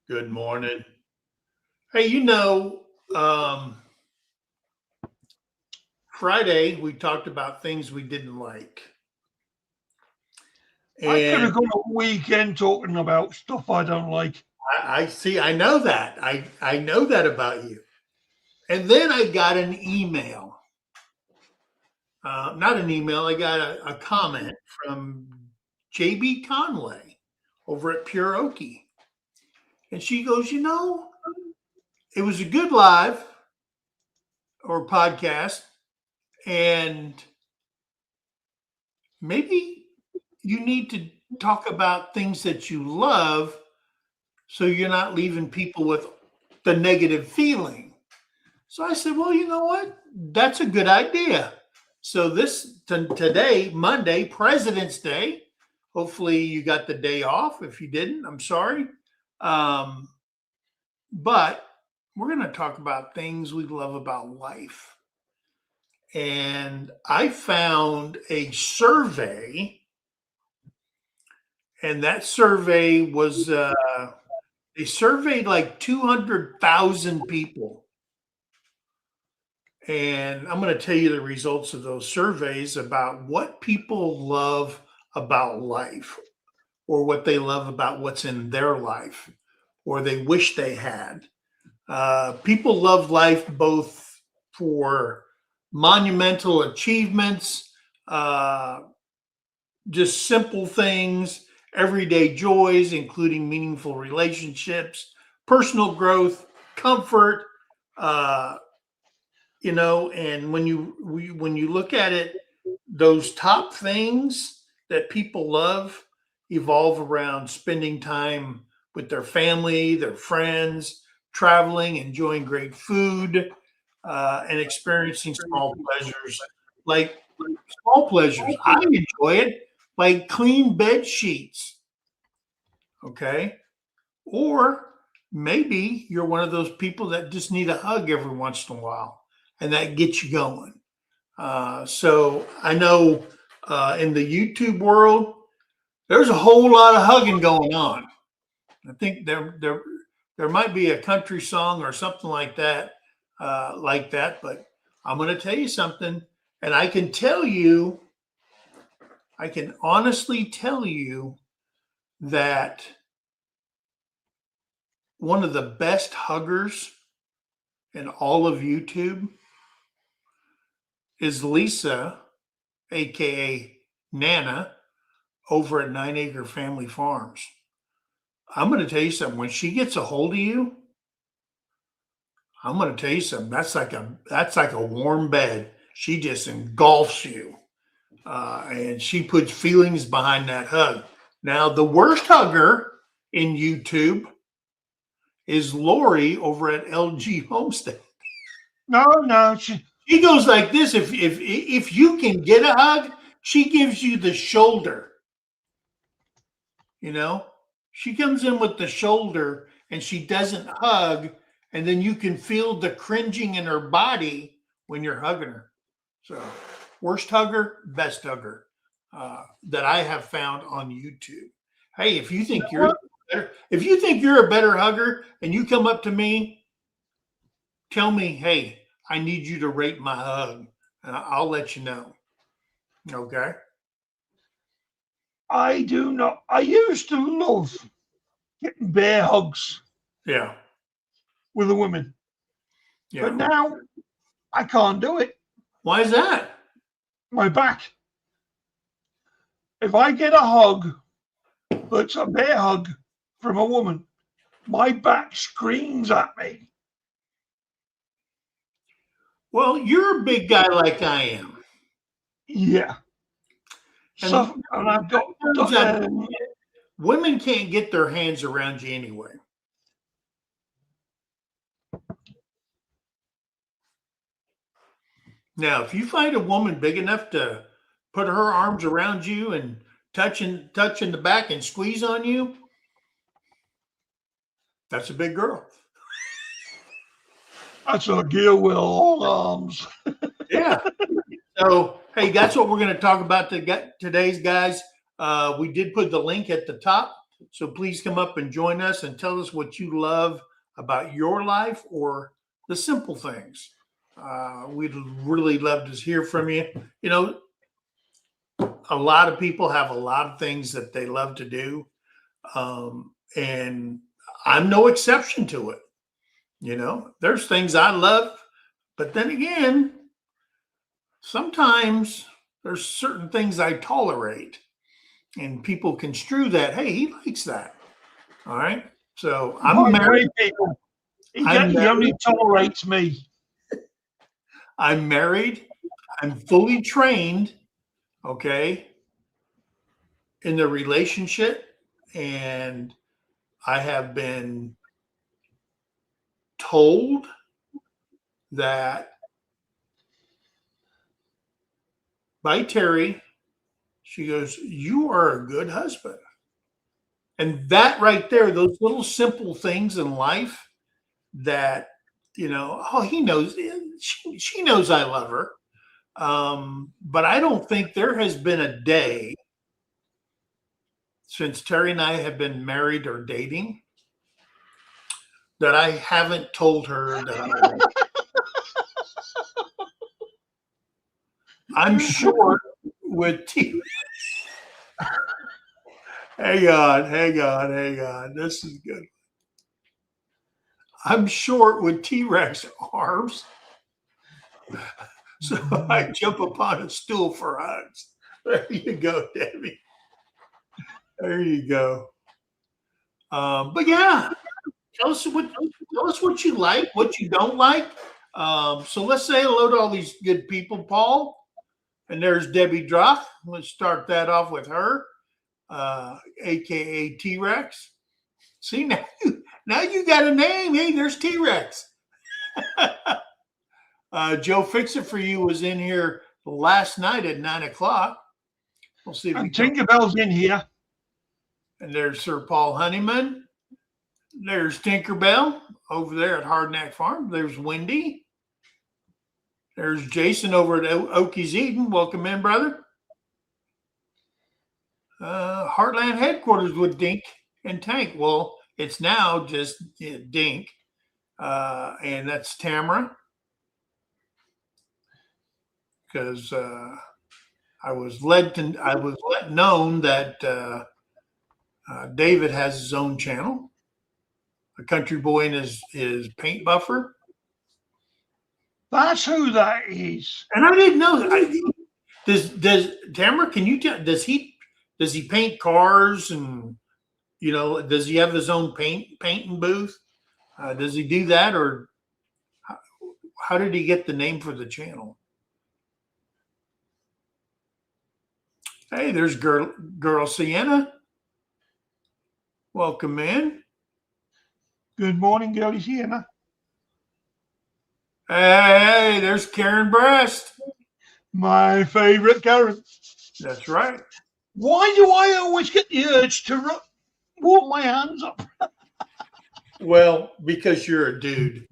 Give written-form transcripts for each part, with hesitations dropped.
Good morning. Hey, um, Friday we talked about things we didn't like. I could And have gone a weekend talking about stuff I don't like. I see, I know that. I know that about you. And then I got an email. Not an email, I got a comment from JB Conway over at Pure Okie. And she goes, it was a good live or podcast, and maybe you need to talk about things that you love so you're not leaving people with the negative feeling. So I said, well, you know what? That's a good idea. So today, Monday, President's Day. Hopefully you got the day off. If you didn't, I'm sorry. Um, but we're going to talk about things we love about life. And I found a survey, and that survey was they surveyed like 200,000 people. And I'm going to tell you the results of those surveys about what people love about life, or what they love about what's in their life, or they wish they had. People love life both for monumental achievements, uh, just simple things, everyday joys, including meaningful relationships, personal growth, comfort, uh, and when you look at it, those top things that people love evolve around spending time with their family, their friends, traveling, enjoying great food, and experiencing small pleasures. Like small pleasures, I enjoy it, like clean bed sheets. Okay. Or maybe you're one of those people that just need a hug every once in a while, and that gets you going. So I know in the YouTube world, there's a whole lot of hugging going on. I think there might be a country song or something like that. But I'm going to tell you something, and I can honestly tell you that one of the best huggers in all of YouTube is Lisa, aka Nana, over at 9 Acre Family Farms. I'm going to tell you something. When she gets a hold of you, I'm going to tell you something. That's like a warm bed. She just engulfs you, and she puts feelings behind that hug. Now, the worst hugger in YouTube is Lori over at LG Homestead. No, She goes like this. If you can get a hug, she gives you the shoulder. You know, she comes in with the shoulder and she doesn't hug, and then you can feel the cringing in her body when you're hugging her. So, worst hugger, best hugger that I have found on YouTube. Hey, if you think you're a better hugger and you come up to me, tell me, hey, I need you to rate my hug, and I'll let you know. Okay. I do not. I used to love getting bear hugs Yeah. with a woman, but Yeah. now I can't do it. Why is that? My back. If I get a hug that's a bear hug from a woman, my back screams at me. Well, you're a big guy like I am. Yeah. And And I've got turns out women can't get their hands around you anyway. Now, if you find a woman big enough to put her arms around you and touch in the back and squeeze on you, that's a big girl. that's a girl with long arms. Yeah. So, hey, that's what we're going to talk about today's guys. We did put the link at the top. So please come up and join us and tell us what you love about your life or the simple things. We'd really love to hear from you. You know, a lot of people have a lot of things that they love to do. And I'm no exception to it. You know, there's things I love, but then again, sometimes there's certain things I tolerate, and people construe that, hey, he likes that. All right. So By I'm the married. way, people, I'm he only married. tolerates me. I'm married. I'm fully trained. Okay. In the relationship. And I have been told that by Terry, she goes, you are a good husband. And that right there, those little simple things in life that, you know, oh, he knows, she knows I love her. But I don't think there has been a day since Terry and I have been married or dating that I haven't told her that I love her. I'm short with T. Hang on. This is good. I'm short with T-Rex arms, so I jump upon a stool for hugs. There you go, Debbie. There you go. But yeah, tell us what you like, what you don't like. So let's say hello to all these good people, Paul. And there's Debbie Druff. Let's start that off with her, aka T-Rex. See, now you got a name. Hey, there's T-Rex. Joe Fix It For You was in here last night at 9:00. We'll see if And Tinkerbell's in here. And there's Sir Paul Honeyman. There's Tinkerbell over there at Hardneck Farm. There's Wendy. There's Jason over at Okies Eden. Welcome in, brother. Heartland headquarters with Dink and Tank. Well, it's now just Dink. And that's Tamara. Because I was let known that David has his own channel. A country boy and his paint buffer. That's who that is. And I didn't know that. Does Tamara? Can you tell? Does he paint cars and does he have his own painting booth? Does he do that, or how did he get the name for the channel? Hey, there's girl Sienna. Welcome in. Good morning, girlie Sienna. Hey, there's Karen Breast. My favorite Karen. That's right. Why do I always get the urge to warm my hands up? Well, because you're a dude.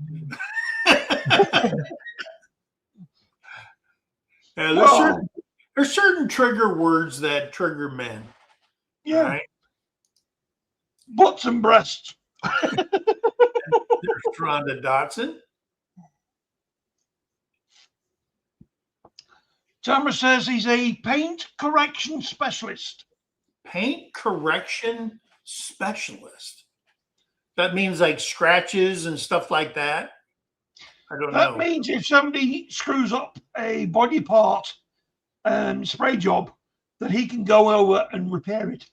There's certain trigger words that trigger men. Yeah. Right? Butts and breasts. There's Rhonda Dotson. Tamara says he's a paint correction specialist. Paint correction specialist. That means like scratches and stuff like that. I don't know. That means if somebody screws up a body part spray job, that he can go over and repair it.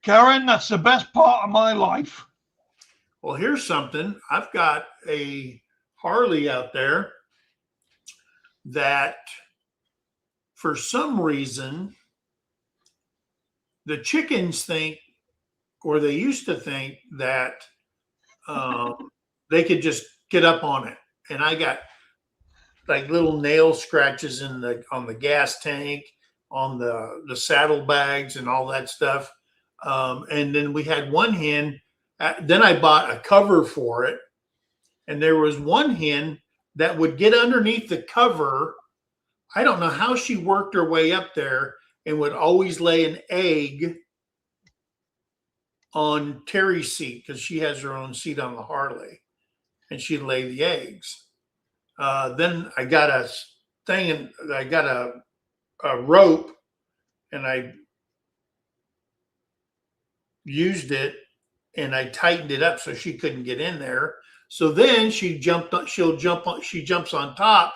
Karen, that's the best part of my life. Well, here's something. I've got a Harley out there that for some reason the chickens think, or they used to think, that they could just get up on it. And I got like little nail scratches on the gas tank, on the saddlebags and all that stuff. And then we had one hen. Then I bought a cover for it. And there was one hen that would get underneath the cover. I don't know how she worked her way up there. and would always lay an egg on Terry's seat because she has her own seat on the Harley, and she'd lay the eggs. Then I got a thing, and I got a rope, and I used it, and I tightened it up so she couldn't get in there. So then she jumps on top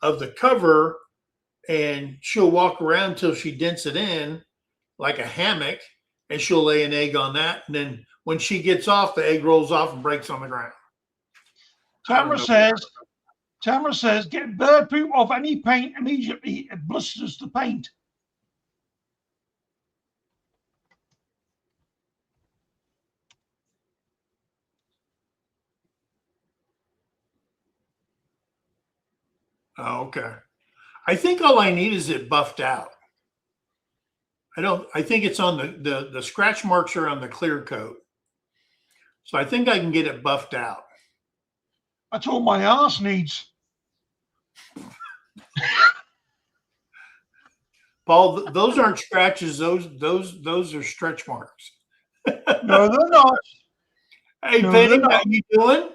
of the cover, and she'll walk around till she dents it in like a hammock, and she'll lay an egg on that. And then when she gets off, the egg rolls off and breaks on the ground. Tamara says, get bird poop off any paint immediately. It blisters the paint. Oh, okay. I think all I need is it buffed out. I think it's on the scratch marks are on the clear coat. So I think I can get it buffed out. That's all my ass needs. Paul, those aren't scratches. Those are stretch marks. No, they're not. Hey, No, Penny, they're how not. you doing?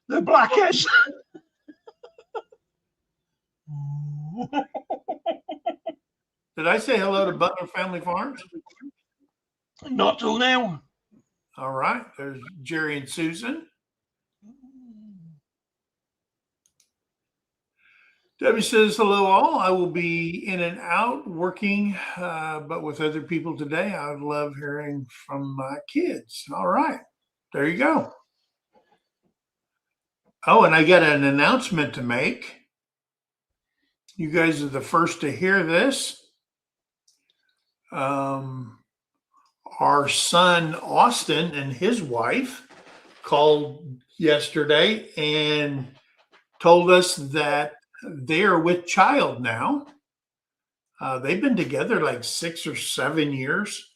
They're blackheads. Did I say hello to Butler Family Farms? Not till now. All right. There's Jerry and Susan. Debbie says, hello all. I will be in and out working, but with other people today. I would love hearing from my kids. All right. There you go. Oh, and I got an announcement to make. You guys are the first to hear this. Our son, Austin, and his wife called yesterday and told us that they're with child now. They've been together like 6 or 7 years,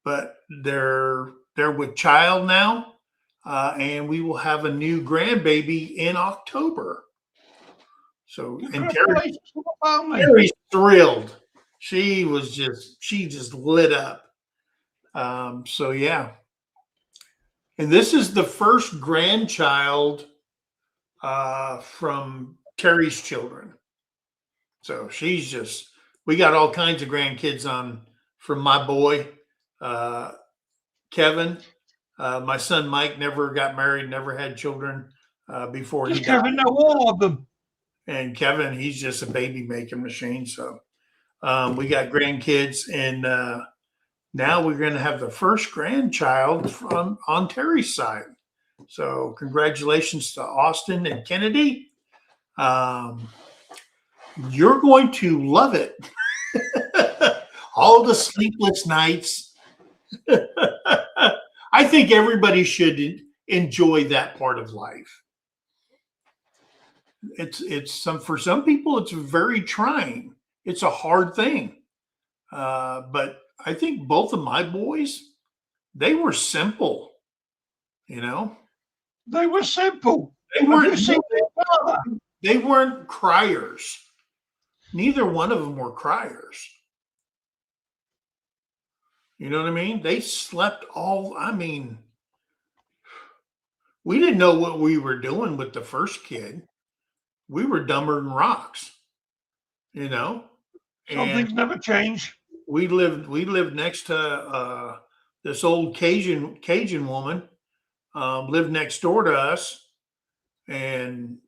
but they're with child now, and we will have a new grandbaby in October. So, and Terry's thrilled. She just lit up. So yeah, and this is the first grandchild from Terry's children. So we got all kinds of grandkids from my boy, Kevin. My son, Mike, never got married, never had children before he died. Kevin know all of them. And Kevin, he's just a baby making machine. So we got grandkids, and now we're going to have the first grandchild on Terry's side. So congratulations to Austin and Kennedy. You're going to love it. All the sleepless nights. I think everybody should enjoy that part of life. For some people, it's very trying. It's a hard thing. But I think both of my boys, they were simple, They were simple. They weren't criers. Neither one of them were criers. You know what I mean? They slept we didn't know what we were doing with the first kid. We were dumber than rocks, Some things never change. We lived next to this old Cajun woman, lived next door to us, and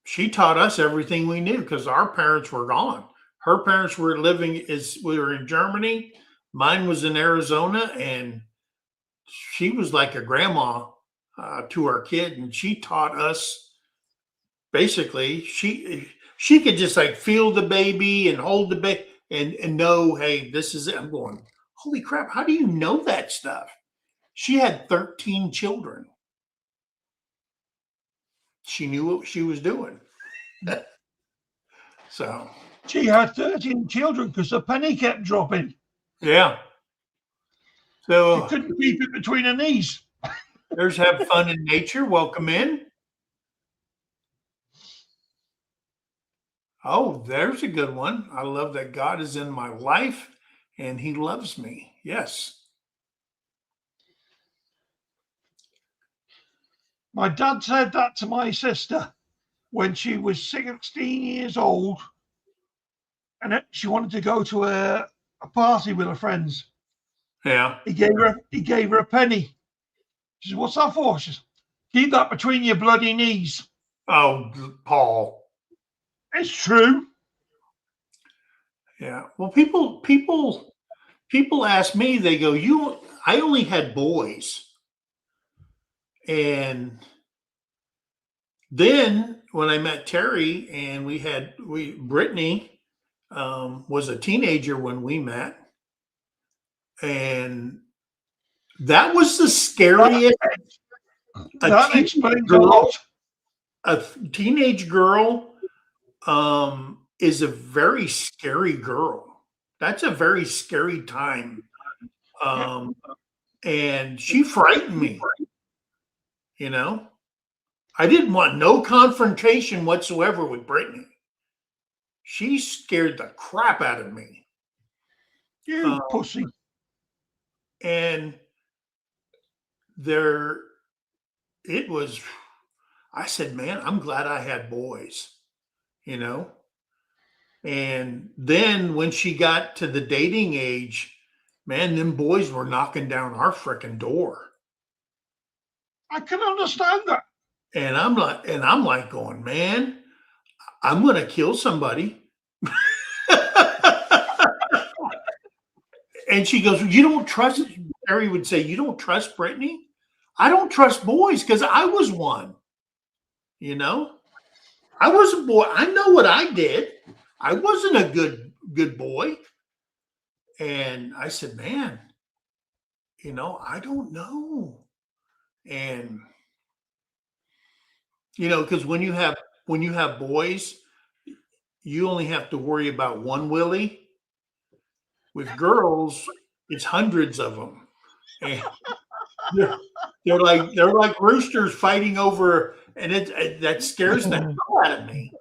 she taught us everything we knew because our parents were gone. Her parents were we were in Germany. Mine was in Arizona, and she was like a grandma to our kid, and she taught us. Basically, she could just like feel the baby and hold the baby and know, hey, this is it. I'm going, holy crap! How do you know that stuff? She had 13 children. She knew what she was doing. So she had 13 children because the penny kept dropping. Yeah. So she couldn't keep it between her knees. There's Have Fun in Nature. Welcome in. Oh, there's a good one. I love that God is in my life and he loves me. Yes. My dad said that to my sister when she was 16 years old, and she wanted to go to a party with her friends. Yeah. He gave her a penny. She said, "What's that for?" She said, "Keep that between your bloody knees." Oh, Paul. It's true. Yeah. Well, people ask me, they go, I only had boys. And then when I met Terry and Brittany was a teenager when we met. And that was the scariest. That explains a lot. A teenage girl is a very scary girl. That's a very scary time. And she frightened me. You know, I didn't want no confrontation whatsoever with Brittany. She scared the crap out of me. You pussy. And it was, I said, man, I'm glad I had boys, you know? And then when she got to the dating age, man, them boys were knocking down our frickin' door. I can understand that. And I'm like going, man, I'm going to kill somebody. And she goes, you don't trust, Terry would say, you don't trust Brittany? I don't trust boys because I was one. You know, I was a boy. I know what I did. I wasn't a good boy. And I said, man, I don't know. And because when you have boys, you only have to worry about one Willie. With girls, it's hundreds of them, and they're like roosters fighting over, and that scares the hell out of me.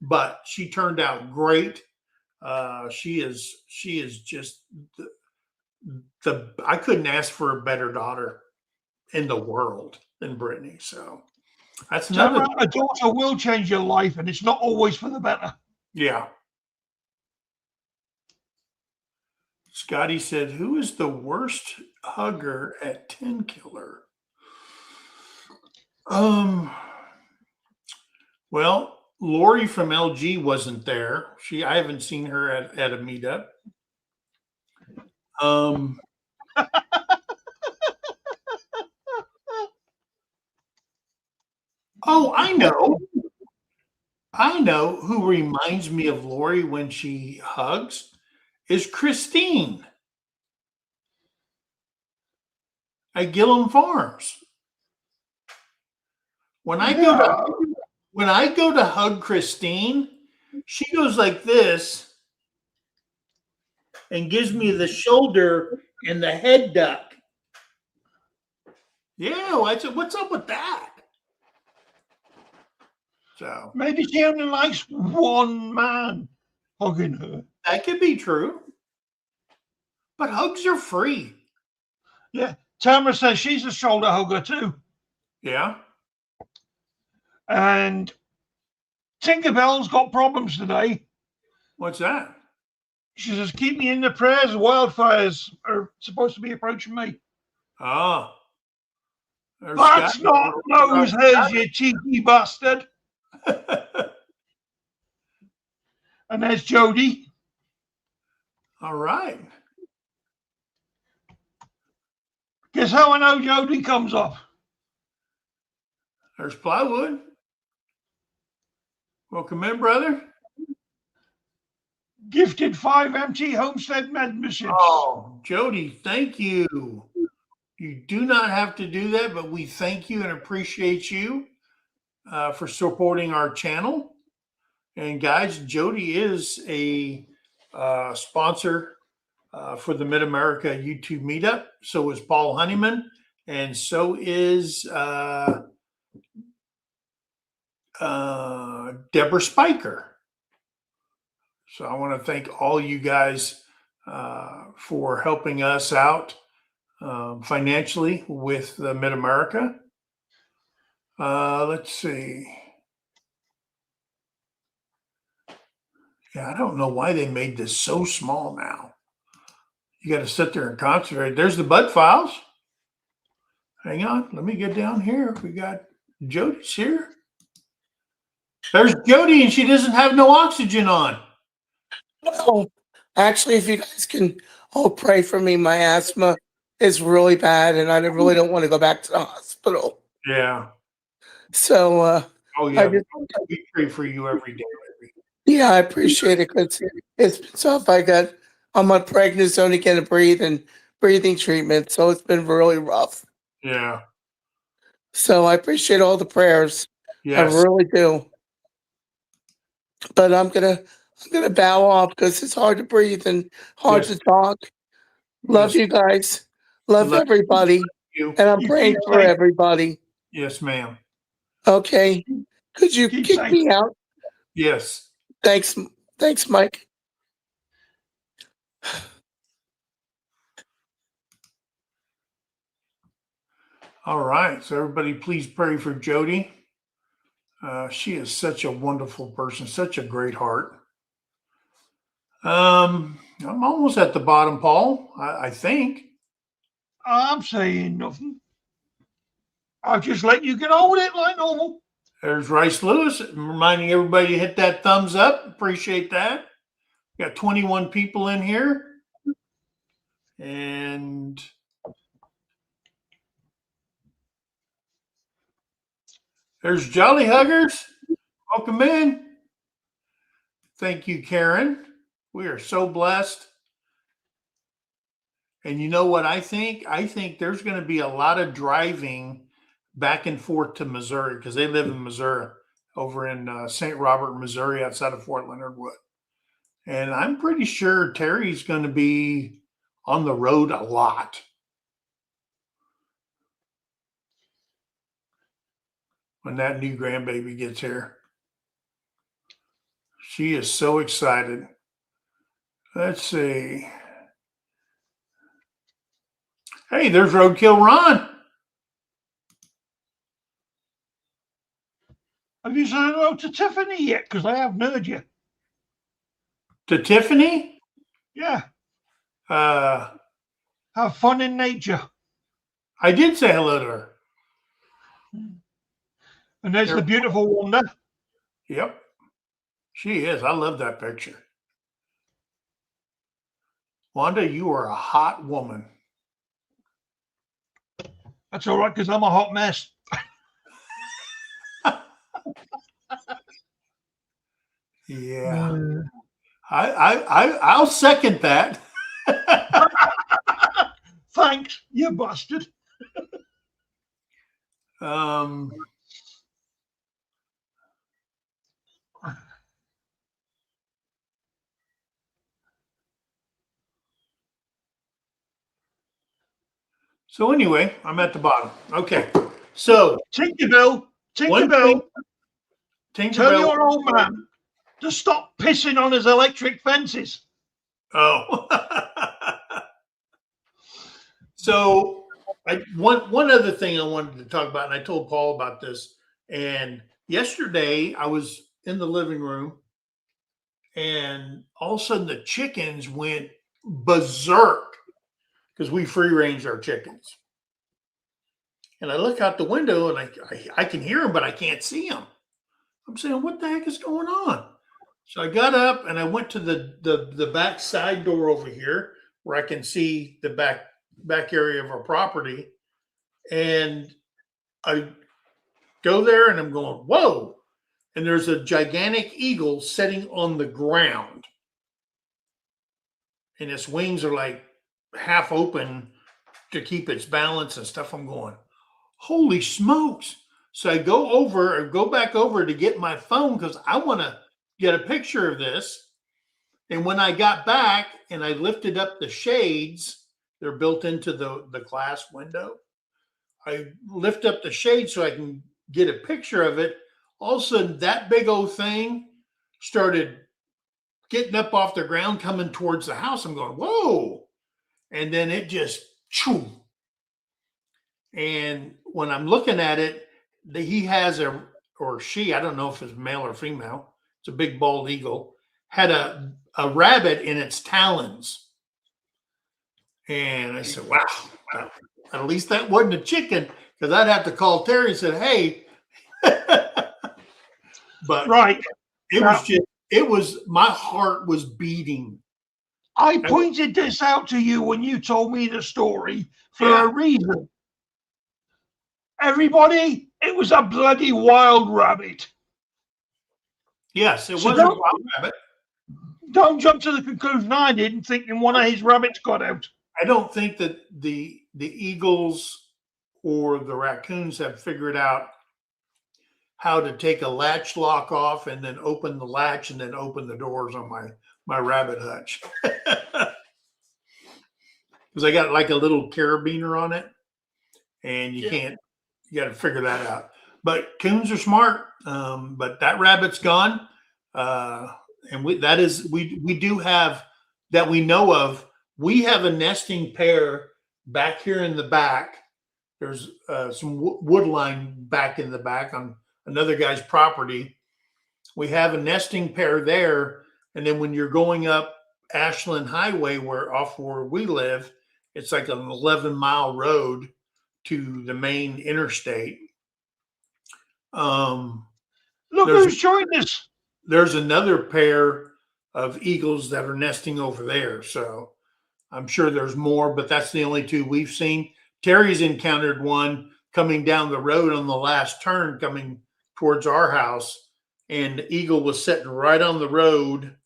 But she turned out great. She is just the I couldn't ask for a better daughter in the world than Brittany. So that's another. A daughter will change your life, and it's not always for the better. Yeah. Scotty said, "Who is the worst hugger at 10 Killer?" Well, Lori from LG wasn't there. I haven't seen her at a meetup. Oh, I know who reminds me of Lori when she hugs is Christine at Gillum Farms. When I go to hug Christine, she goes like this and gives me the shoulder and the head duck. Yeah, I said, what's up with that? So maybe she only likes one man hugging her. That could be true. But hugs are free. Yeah. Tamara says she's a shoulder hugger too. Yeah. And Tinkerbell's got problems today. What's that? She says, keep me in the prayers. Wildfires are supposed to be approaching me. Oh. That's not nose hairs, you cheeky bastard. And there's Jody. All right. Guess how I know Jody comes up? There's Plywood. Welcome in, brother. Gifted 5 empty Homestead memberships. Oh, Jody, thank you. You do not have to do that, but we thank you and appreciate you for supporting our channel. And guys, Jody is a sponsor for the Mid-America YouTube Meetup. So is Paul Honeyman, and so is Deborah Spiker. So I want to thank all you guys for helping us out financially with Mid America. Let's see. Yeah, I don't know why they made this so small now. You got to sit there and concentrate. There's the Bud Files. Hang on, let me get down here. We got Jody's here. There's Jody, and she doesn't have no oxygen on. No, actually, if you guys can all pray for me, my asthma is really bad, and I really don't want to go back to the hospital. Yeah. So, Oh I yeah. just, We pray for you every day. yeah, I appreciate it because it's been tough. I'm on prednisone to get a breathing treatment, so it's been really rough. Yeah. So I appreciate all the prayers. I Yes. really do. But I'm gonna bow off because it's hard to breathe and hard Yes. to talk. Love Yes. you guys. Love Love everybody. you. And I'm You praying keep for safe. everybody. Yes, ma'am. Okay. Could you Keep kick safe. me out? Yes. Thanks, Mike. All right. So everybody, please pray for Jody. She is such a wonderful person, such a great heart. I'm almost at the bottom, Paul. I think. I'm saying nothing. I'll just let you get on with it like normal. There's Rice Lewis reminding everybody to hit that thumbs up. Appreciate that. Got 21 people in here. And there's Jolly Huggers. Welcome in. Thank you, Karen. We are so blessed. And you know what I think? I think there's going to be a lot of driving back and forth to Missouri because they live in Missouri, over in St. Robert, Missouri, outside of Fort Leonard Wood. And I'm pretty sure Terry's going to be on the road a lot when that new grandbaby gets here. She is so excited. Let's see. Hey, there's Roadkill Ron. Have you said hello to Tiffany yet? Because I haven't heard you. To Tiffany. Yeah. Uh, Have fun in nature. I did say hello to her. And there's There- the beautiful Wanda. Yep. She is. I love that picture. Wanda, you are a hot woman. That's all right because I'm a hot mess. Yeah. I'll second that. Thanks, you bastard. Um, so anyway, I'm at the bottom. Okay. So Tinkerbell, one Tinkerbell, thing, tell Tinkerbell. your old man to stop pissing on his electric fences. Oh. So one other thing I wanted to talk about, and I told Paul about this. And yesterday I was in the living room, and all of a sudden the chickens went berserk because we free range our chickens. And I look out the window and I can hear them, but I can't see them. I'm saying, what the heck is going on? So I got up and I went to the back side door over here where I can see the back area of our property. And I go there and I'm going, whoa. And there's a gigantic eagle sitting on the ground. And its wings are like half open to keep its balance and stuff. I'm going, holy smokes. So I go back over to get my phone because I want to get a picture of this. And when I got back and I lifted up the shades, they're built into the glass window. I lift up the shade so I can get a picture of it. All of a sudden, that big old thing started getting up off the ground, coming towards the house. I'm going, whoa. And then it just, choo. And when I'm looking at it, he has or she, I don't know if it's male or female, it's a big bald eagle, had a rabbit in its talons. And I said, wow, at least that wasn't a chicken, because I'd have to call Terry and say, hey. But Right. it was, my heart was beating. I pointed this out to you when you told me the story for a reason. Everybody, it was a bloody wild rabbit. Yes, it So was a wild rabbit. Don't jump to the conclusion I did, thinking one of his rabbits got out. I don't think that the eagles or the raccoons have figured out how to take a latch lock off and then open the latch and then open the doors on my rabbit hutch. Because I got like a little carabiner on it, and you got to figure that out. But coons are smart. But that rabbit's gone. And we do have, that we know of, we have a nesting pair back here in the back. There's some wood line back in the back on another guy's property. We have a nesting pair there. And then when you're going up Ashland Highway, where we live, it's like an 11-mile road to the main interstate. Look who's joined us. There's another pair of eagles that are nesting over there. So I'm sure there's more, but that's the only two we've seen. Terry's encountered one coming down the road on the last turn, coming towards our house, and the eagle was sitting right on the road,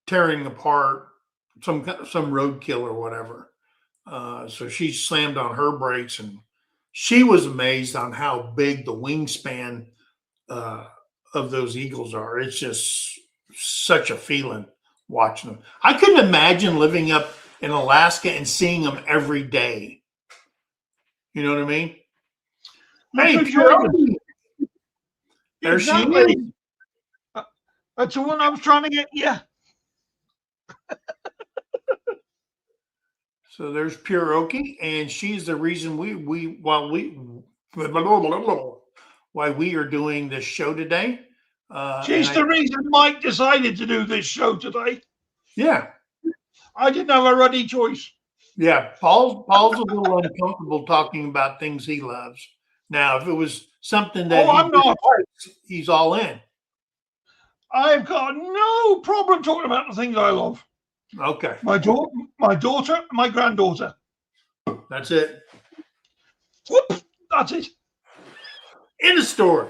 tearing apart some roadkill or whatever. So she slammed on her brakes, and she was amazed on how big the wingspan of those eagles are. It's just such a feeling watching them. I couldn't imagine living up in Alaska and seeing them every day. You know what I mean? Hey, there she is. That's the one I was trying to get. Yeah. So there's Puroki, and she's the reason why we are doing this show today. She's the reason Mike decided to do this show today. Yeah. I didn't have a ruddy choice. Yeah. Paul's a little uncomfortable talking about things he loves. Now, if it was something that I'm not. He's all in. I've got no problem talking about the things I love. Okay. My daughter, my granddaughter. That's it. Whoop, that's it. In the story.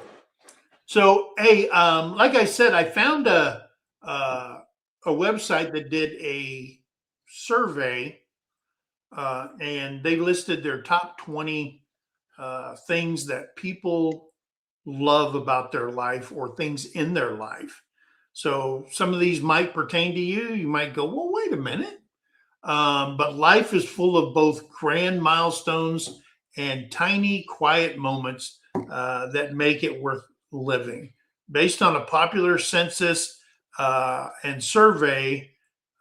So, hey, like I said, I found a website that did a survey, and they listed their top 20 things that people love about their life or things in their life. So some of these might pertain to you. You might go, well, wait a minute. But life is full of both grand milestones and tiny, quiet moments that make it worth living. Based on a popular census and survey,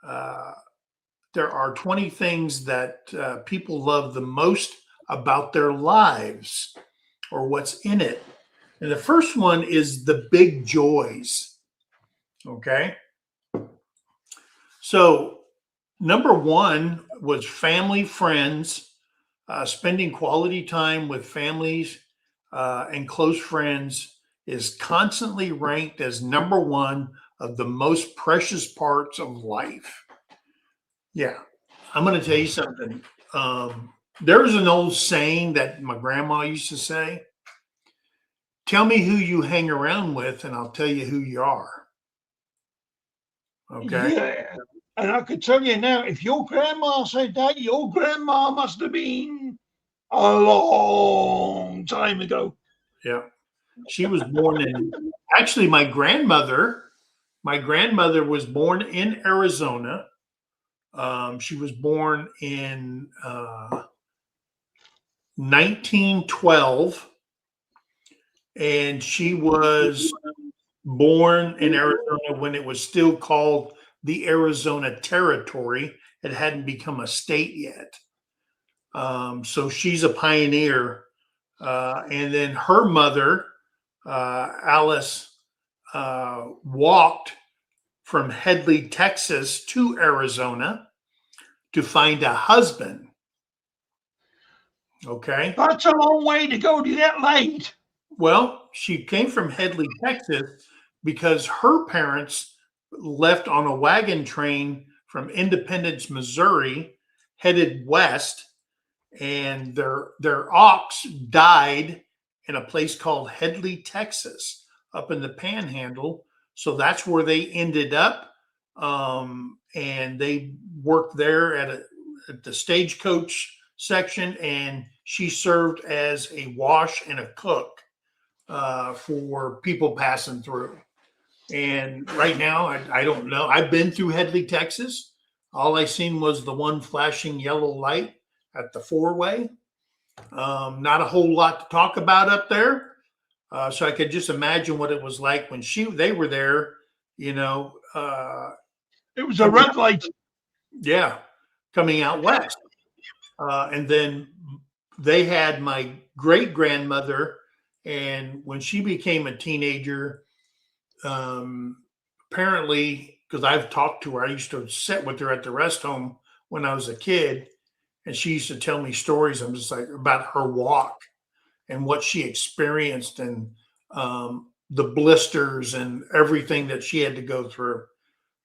there are 20 things that people love the most about their lives or what's in it. And the first one is the big joys. Okay. So number one was family, friends, spending quality time with families and close friends is constantly ranked as number one of the most precious parts of life. Yeah. I'm going to tell you something. There's an old saying that my grandma used to say, tell me who you hang around with and I'll tell you who you are. Okay. Yeah. And I could tell you now, if your grandma said that, your grandma must have been a long time ago. Yeah. She was born in, actually, my grandmother was born in Arizona. She was born in 1912, and she was born in Arizona when it was still called the Arizona Territory. It hadn't become a state yet. So she's a pioneer. And then her mother, Alice, walked from Headley, Texas to Arizona to find a husband. Okay. That's a long way to go to get laid. Well, she came from Headley, Texas, because her parents left on a wagon train from Independence, Missouri, headed west, and their ox died in a place called Headley, Texas, up in the Panhandle. So that's where they ended up, and they worked there at the stagecoach section, and she served as a wash and a cook for people passing through. And right now, I don't know. I've been through Headley, Texas. All I seen was the one flashing yellow light at the four-way. Not a whole lot to talk about up there. So I could just imagine what it was like when they were there, you know. It was a red light. Yeah, coming out west. And then they had my great-grandmother, and when she became a teenager, apparently, because I've talked to her, I used to sit with her at the rest home when I was a kid, and she used to tell me stories. I'm just like about her walk and what she experienced, and the blisters and everything that she had to go through.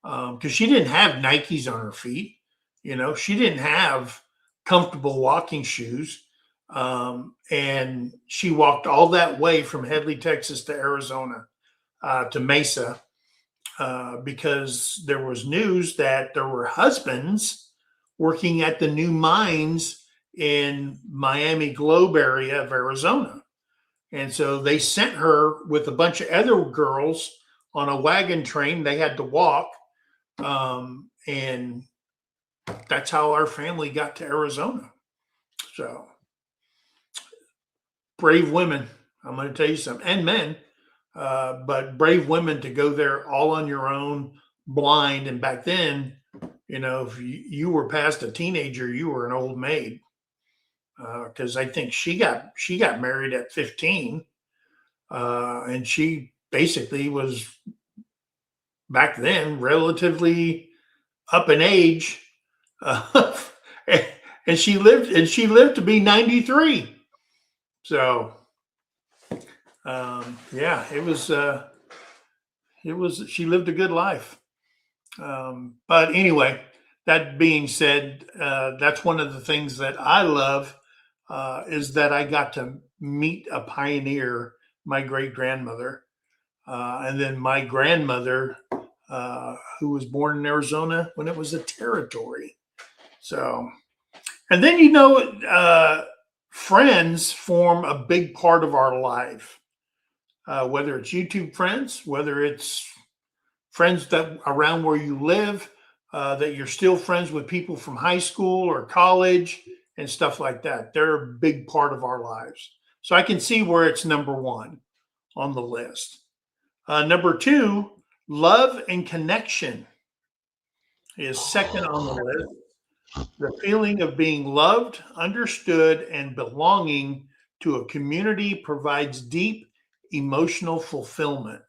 Because she didn't have Nikes on her feet, you know, she didn't have comfortable walking shoes. And she walked all that way from Headley, Texas to Arizona, to Mesa, because there was news that there were husbands working at the new mines in Miami Globe area of Arizona. And so they sent her with a bunch of other girls on a wagon train. They had to walk. And that's how our family got to Arizona. So brave women, I'm going to tell you something, and men, but brave women to go there all on your own, blind. And back then, you know, if you were past a teenager, you were an old maid. Because I think she got married at 15, and she basically was back then relatively up in age, and she lived to be 93. So, yeah, it was she lived a good life. But anyway, that being said, that's one of the things that I love, is that I got to meet a pioneer, my great grandmother, and then my grandmother, who was born in Arizona when it was a territory. So, and then, you know, friends form a big part of our life, whether it's YouTube friends, whether it's friends that around where you live, that you're still friends with people from high school or college and stuff like that. They're a big part of our lives. So I can see where it's number one on the list. Number two, love and connection is second on the list. The feeling of being loved, understood, and belonging to a community provides deep emotional fulfillment.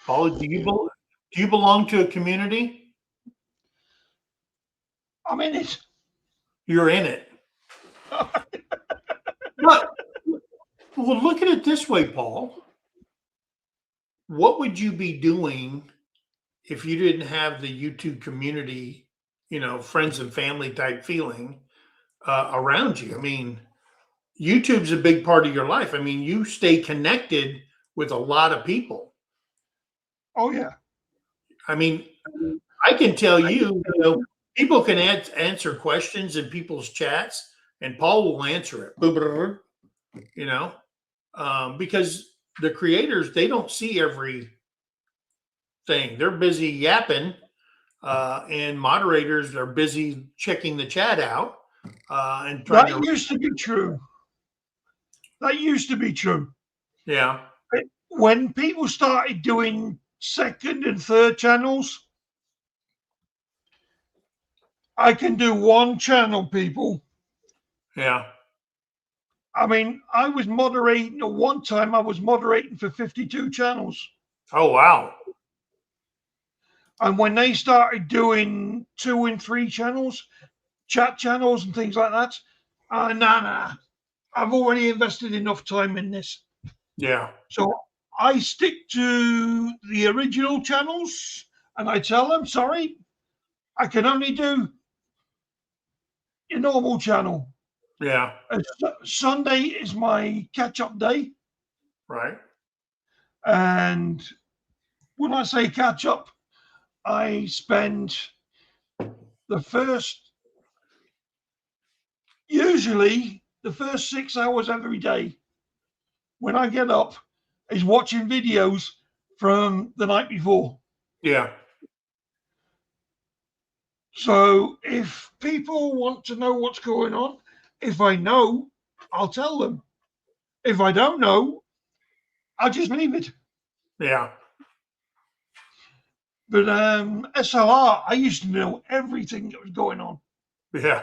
Paul, do you belong to a community? I'm in it. You're in it. But, well, look at it this way, Paul. What would you be doing if you didn't have the YouTube community, you know, friends and family type feeling around you? I mean, YouTube's a big part of your life. I mean, you stay connected with a lot of people. Oh, yeah. I mean, I can tell you, you know, people can answer questions in people's chats, and Paul will answer it. You know, because the creators, they don't see everything. They're busy yapping, and moderators are busy checking the chat out and trying That used to be true. That used to be true. Yeah. When people started doing second and third channels, I can do one channel, people. Yeah. I mean, I was moderating at one time, I was moderating for 52 channels. Oh, wow. And when they started doing 2 and 3 channels, chat channels and things like that, nah, I've already invested enough time in this. Yeah. So I stick to the original channels and I tell them, sorry, I can only do your normal channel. Yeah. Sunday is my catch up day. Right. And when I say catch up, I spend usually the first 6 hours every day when I get up is watching videos from the night before. Yeah. So if people want to know what's going on, if I know, I'll tell them. If I don't know, I'll just leave it. Yeah. But SLR, I used to know everything that was going on. Yeah.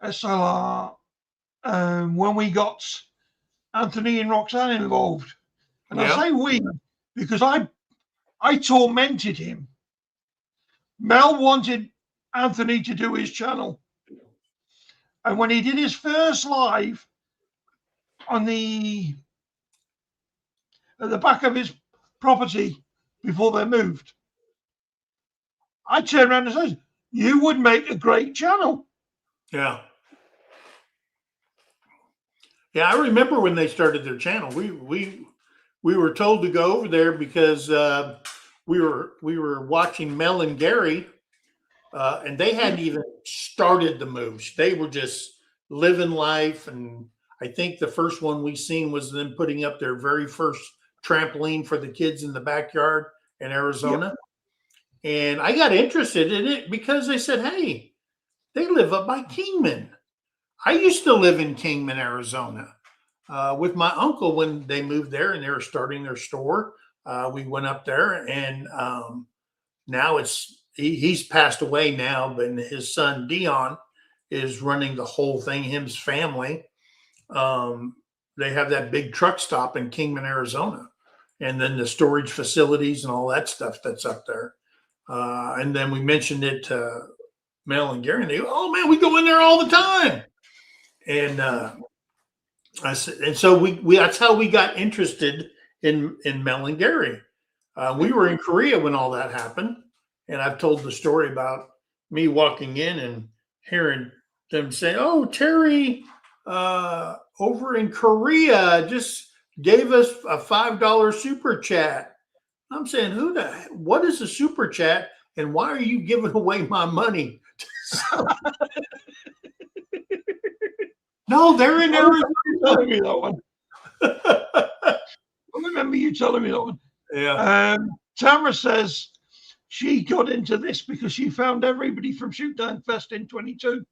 SLR, when we got Anthony and Roxanne involved, and I Yeah. say we because I tormented him. Mel wanted Anthony to do his channel, and when he did his first live on at the back of his property before they moved, I turned around and said, "You would make a great channel." Yeah. Yeah. I remember when they started their channel. We were told to go over there because we were watching Mel and Gary, and they hadn't even started the moves. They were just living life. And I think the first one we seen was them putting up their very first trampoline for the kids in the backyard in Arizona. Yep. And I got interested in it because they said, hey, they live up by Kingman. I used to live in Kingman, Arizona, with my uncle when they moved there and they were starting their store. We went up there, and now he's passed away now, but his son Dion is running the whole thing. His family, they have that big truck stop in Kingman, Arizona, and then the storage facilities and all that stuff that's up there. And then we mentioned it to Mel and Gary, and they go, "Oh man, we go in there all the time." And I said, and so we that's how we got interested in Mel and Gary. We were in Korea when all that happened, and I've told the story about me walking in and hearing them say, "Oh, Terry over in Korea just gave us a $5 super chat." I'm saying, what is a super chat, and why are you giving away my money? No, they're in Arizona. Telling me that one. I remember you telling me that one. Yeah. Tamara says she got into this because she found everybody from Shootdown Fest in 22.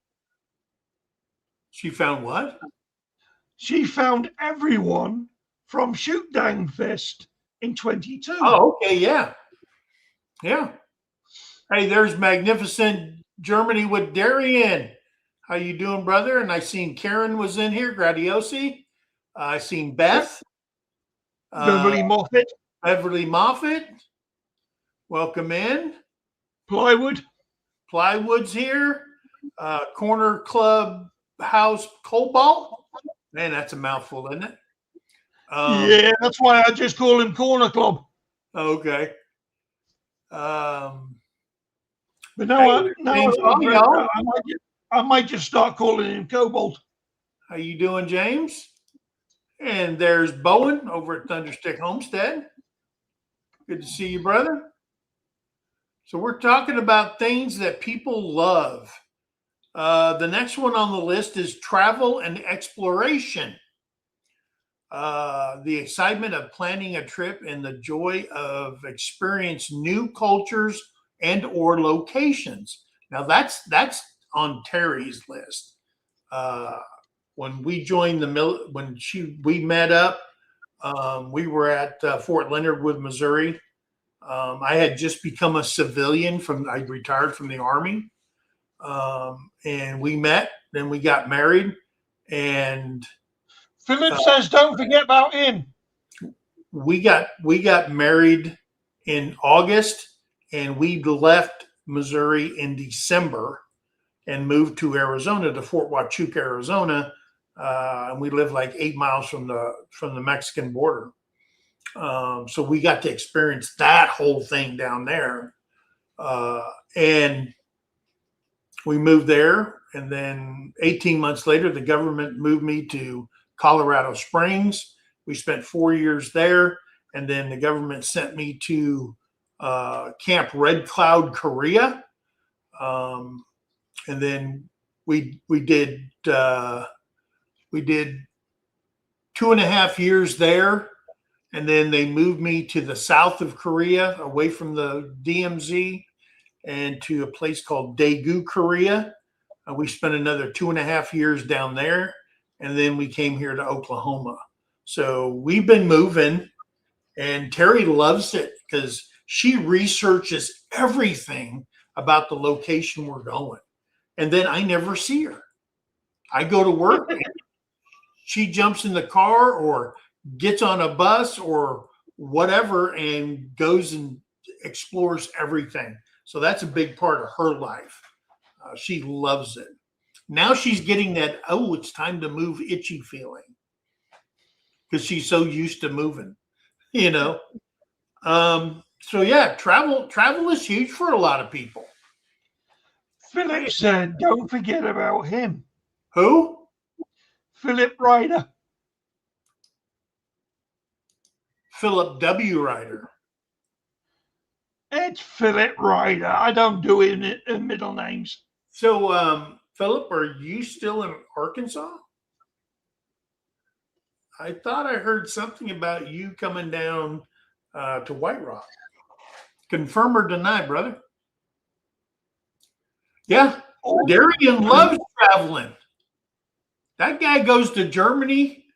She found what? She found everyone from Shootdown Fest in 22. Oh, okay, yeah. Yeah. Hey, there's Magnificent Germany with Darian. How you doing, brother? And I seen Karen was in here, Gradiosi. I seen Beth. Beverly Moffat. Beverly Moffat. Welcome in. Plywood's here. Corner Club House Cobalt. Man, that's a mouthful, isn't it? Yeah, that's why I just call him Corner Club. Okay. But now, I might just start calling him Cobalt. How you doing, James? And there's Bowen over at Thunderstick Homestead. Good to see you, brother. So we're talking about things that people love. The next one on the list is travel and exploration. The excitement of planning a trip and the joy of experience new cultures and or locations. Now that's on Terry's list. when we joined we met up, we were at Fort Leonard Wood, Missouri. I had just become a civilian I retired from the Army. And we met, then we got married, and Philip says, don't forget about him. we got married in August, and we left Missouri in December and moved to Arizona, to Fort Huachuca, Arizona. And we lived like 8 miles from the Mexican border. So we got to experience that whole thing down there. And we moved there. And then 18 months later, the government moved me to Colorado Springs. We spent 4 years there. And then the government sent me to Camp Red Cloud, Korea. And then we did 2.5 years there, and then they moved me to the south of Korea, away from the DMZ, and to a place called Daegu, Korea. We spent another 2.5 years down there, and then we came here to Oklahoma. So we've been moving, and Terry loves it because she researches everything about the location we're going. And then I never see her. I go to work, and she jumps in the car or gets on a bus or whatever and goes and explores everything. So that's a big part of her life. She loves it. Now she's getting that, oh, it's time to move itchy feeling because she's so used to moving, you know. So yeah, travel is huge for a lot of people. Philip said, don't forget about him. Who? Philip Ryder. Philip W. Ryder. It's Philip Ryder. I don't do it in middle names. So, Philip, are you still in Arkansas? I thought I heard something about you coming down to White Rock. Confirm or deny, brother? Yeah, Darian loves traveling. That guy goes to Germany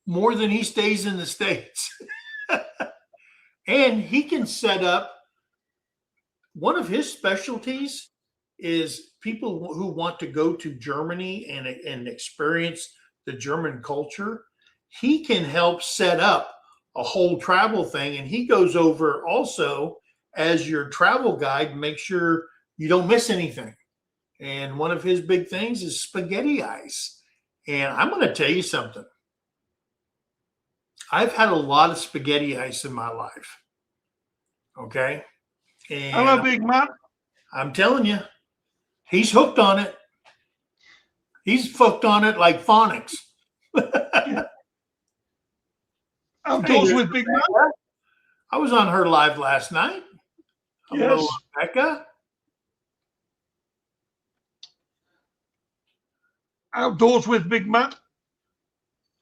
more than he stays in the States. And he can set up, one of his specialties is people who want to go to Germany and experience the German culture. He can help set up a whole travel thing. And he goes over also as your travel guide, make sure you don't miss anything. And one of his big things is spaghetti ice. And I'm going to tell you something. I've had a lot of spaghetti ice in my life. Okay. And Hello, big man. I'm telling you, he's hooked on it. He's hooked on it like phonics. Outdoors with Big Man. I was on her live last night. Hello, Yes. Rebecca. Outdoors with Big Matt.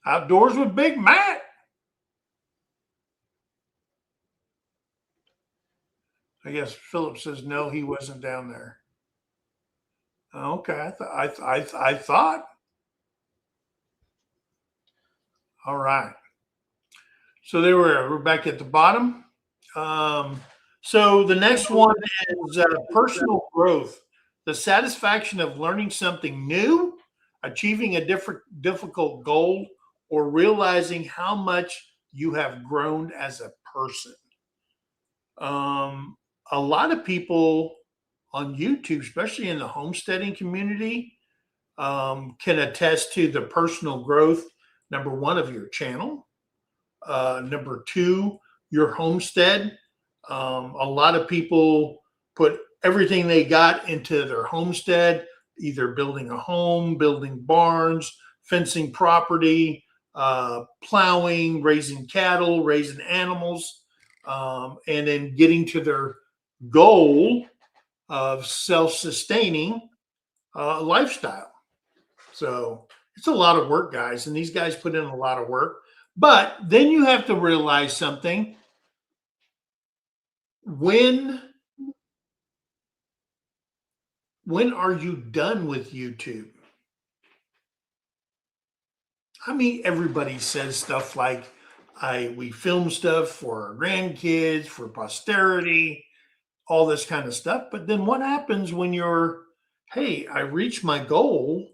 Outdoors with Big Matt. I guess Philip says no, he wasn't down there. Okay, I thought. All right. So there we're back at the bottom. So the next one is personal growth, the satisfaction of learning something new, achieving a difficult goal, or realizing how much you have grown as a person. A lot of people on YouTube, especially in the homesteading community, can attest to the personal growth, number one, of your channel. Number two, your homestead. A lot of people put everything they got into their homestead, either building a home, building barns, fencing property, plowing, raising cattle, raising animals, and then getting to their goal of self-sustaining lifestyle. So it's a lot of work, guys, and these guys put in a lot of work. But then you have to realize something. When are you done with YouTube? I mean, everybody says stuff like, we film stuff for our grandkids, for posterity, all this kind of stuff. But then what happens when hey, I reached my goal.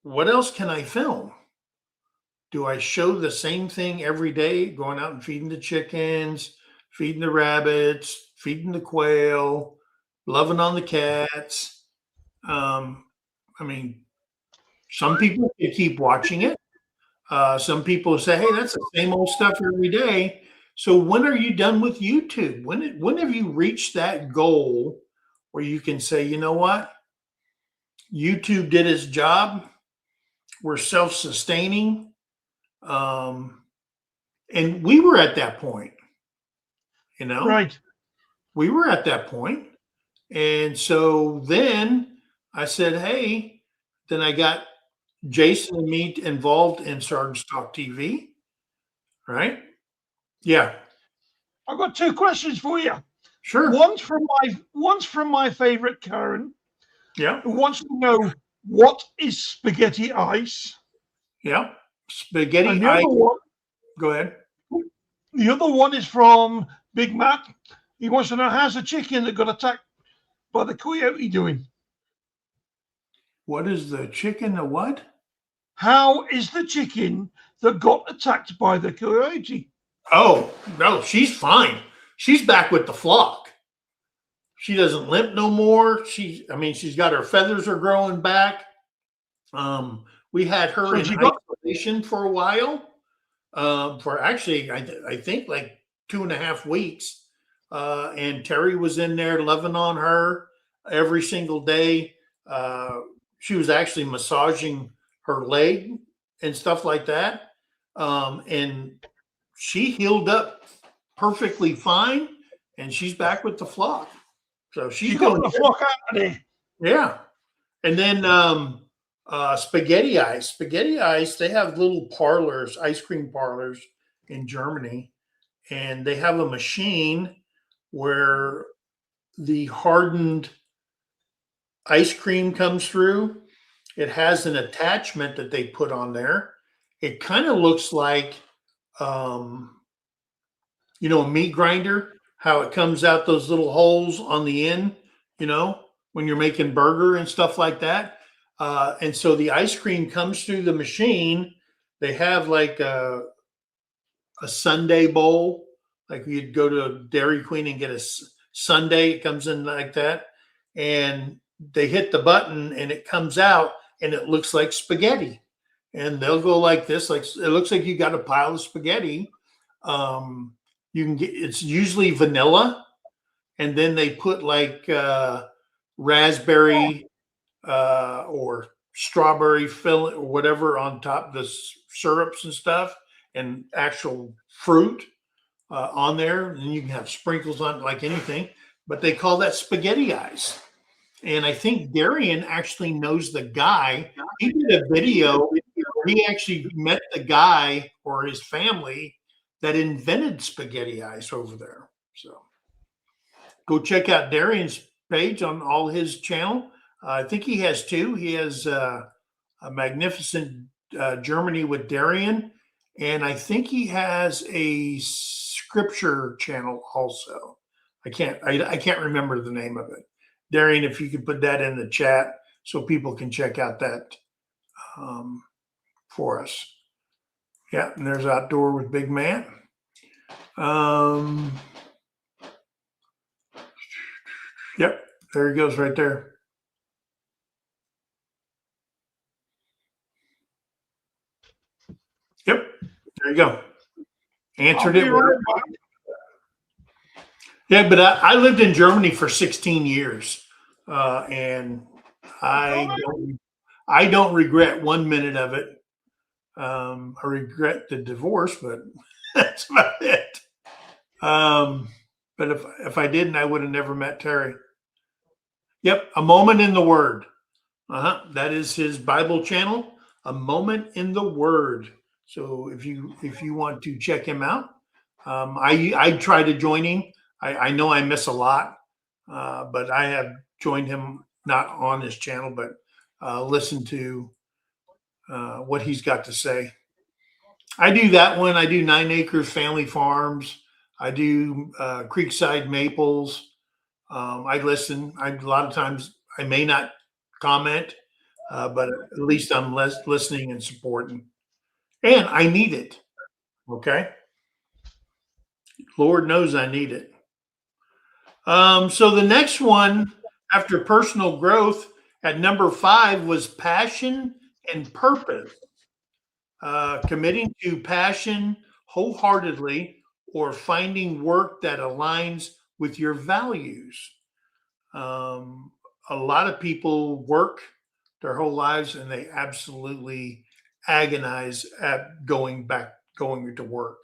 What else can I film? Do I show the same thing every day, going out and feeding the chickens, feeding the rabbits, feeding the quail, loving on the cats? I mean, some people can keep watching it. Some people say, "Hey, that's the same old stuff every day." So when are you done with YouTube? When have you reached that goal where you can say, "You know what? YouTube did its job. We're self-sustaining." And we were at that point, you know, Right. we were at that point. And so then I said, "Hey," then I got Jason and me involved in Sergeant Stock TV, right? Yeah, I've got two questions for you. sure. One's from my favorite Karen, Yeah, who wants to know what is spaghetti ice, yeah. and Spaghetti ice. Go ahead. the other one is from Big Matt. He wants to know how's the chicken that got attacked by the coyote doing. What is the chicken? The what? How is the chicken that got attacked by the coyote? Oh, no, she's fine. She's back with the flock. She doesn't limp no more. I mean, she's got her feathers are growing back. We had her So in she got- isolation for a while. For actually, I think like 2.5 weeks. And Terry was in there loving on her every single day. She was actually massaging her leg and stuff like that. And she healed up perfectly fine, and she's back with the flock. So She she's got doing the good. flock out of there. Yeah. And then Spaghetti Ice. Spaghetti Ice, they have little parlors, ice cream parlors in Germany, and they have a machine where the hardened ice cream comes through. It has an attachment that they put on there. It kind of looks like, a meat grinder, how it comes out those little holes on the end, when you're making burger and stuff like that. And so the ice cream comes through the machine. They have like a sundae bowl, like you'd go to Dairy Queen and get a sundae. It comes in like that, and they hit the button, and it comes out, and it looks like spaghetti. And they'll go like this, like it looks like you got a pile of spaghetti. You can get it's usually vanilla, and then they put like raspberry or strawberry fill or whatever on top, the syrups and stuff, and actual fruit on there. And you can have sprinkles on it like anything, but they call that spaghetti ice. And I think Darian actually knows the guy. He did a video where he actually met the guy or his family that invented spaghetti ice over there. So go check out Darian's page on all his channel. I think he has two. He has a magnificent Germany with Darian, and I think he has a scripture channel also. I can't remember the name of it. Darian, if you could put that in the chat so people can check out that for us. Yeah, and there's Outdoor with Big Man. Yep, there he goes right there. Yep, there you go. Answered it. Right. Yeah, but I lived in Germany for 16 years, and I don't regret 1 minute of it. I regret the divorce, but that's about it. But if I didn't, I would have never met Terry. Yep, A Moment in the Word. That is his Bible channel, A Moment in the Word. So if you want to check him out, I try to join him. I know I miss a lot, but I have joined him not on his channel, but listen to what he's got to say. I do that one. I do 9 Acres Family Farms. I do Creekside Maples. I listen. A lot of times I may not comment, but at least I'm listening and supporting. And I need it. Okay. Lord knows I need it. So the next one after personal growth at number 5 was passion and purpose. Committing to passion wholeheartedly or finding work that aligns with your values. A lot of people work their whole lives and they absolutely agonize at going to work,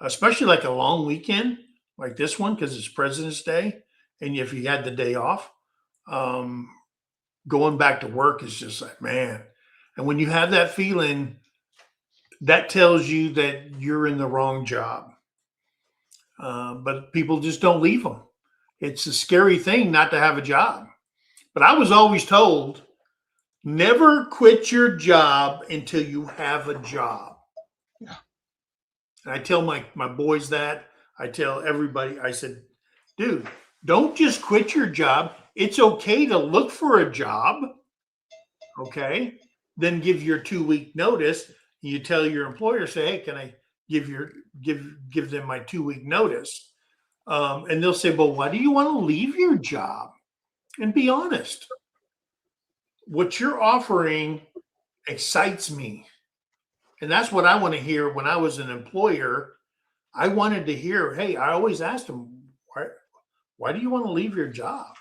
especially like a long weekend like this one because it's President's Day. And if you had the day off, going back to work is just like, man. And when you have that feeling, that tells you that you're in the wrong job. But people just don't leave them. It's a scary thing not to have a job. But I was always told, never quit your job until you have a job. Yeah. And I tell my boys that. I tell everybody, I said, dude, don't just quit your job. It's okay to look for a job. Okay. Then give your 2-week notice. You tell your employer, say, hey, can I give them my 2-week notice? And they'll say, well, why do you want to leave your job? And be honest. What you're offering excites me. And that's what I want to hear when I was an employer. I wanted to hear, hey, I always asked them, why do you want to leave your job?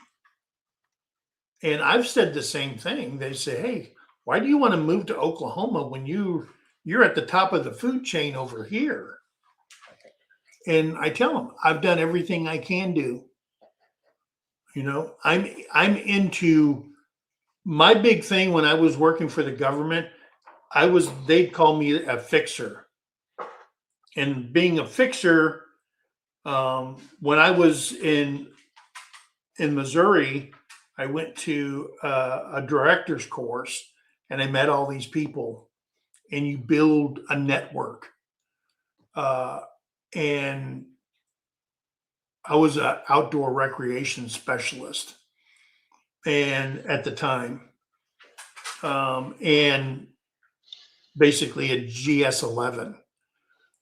And I've said the same thing. They say, hey, why do you want to move to Oklahoma when you're at the top of the food chain over here? And I tell them, I've done everything I can do. You know, I'm into my big thing when I was working for the government. They'd call me a fixer. And being a fixer, when I was in Missouri, I went to a director's course and I met all these people, and you build a network. And I was an outdoor recreation specialist, and at the time, and basically a GS-11.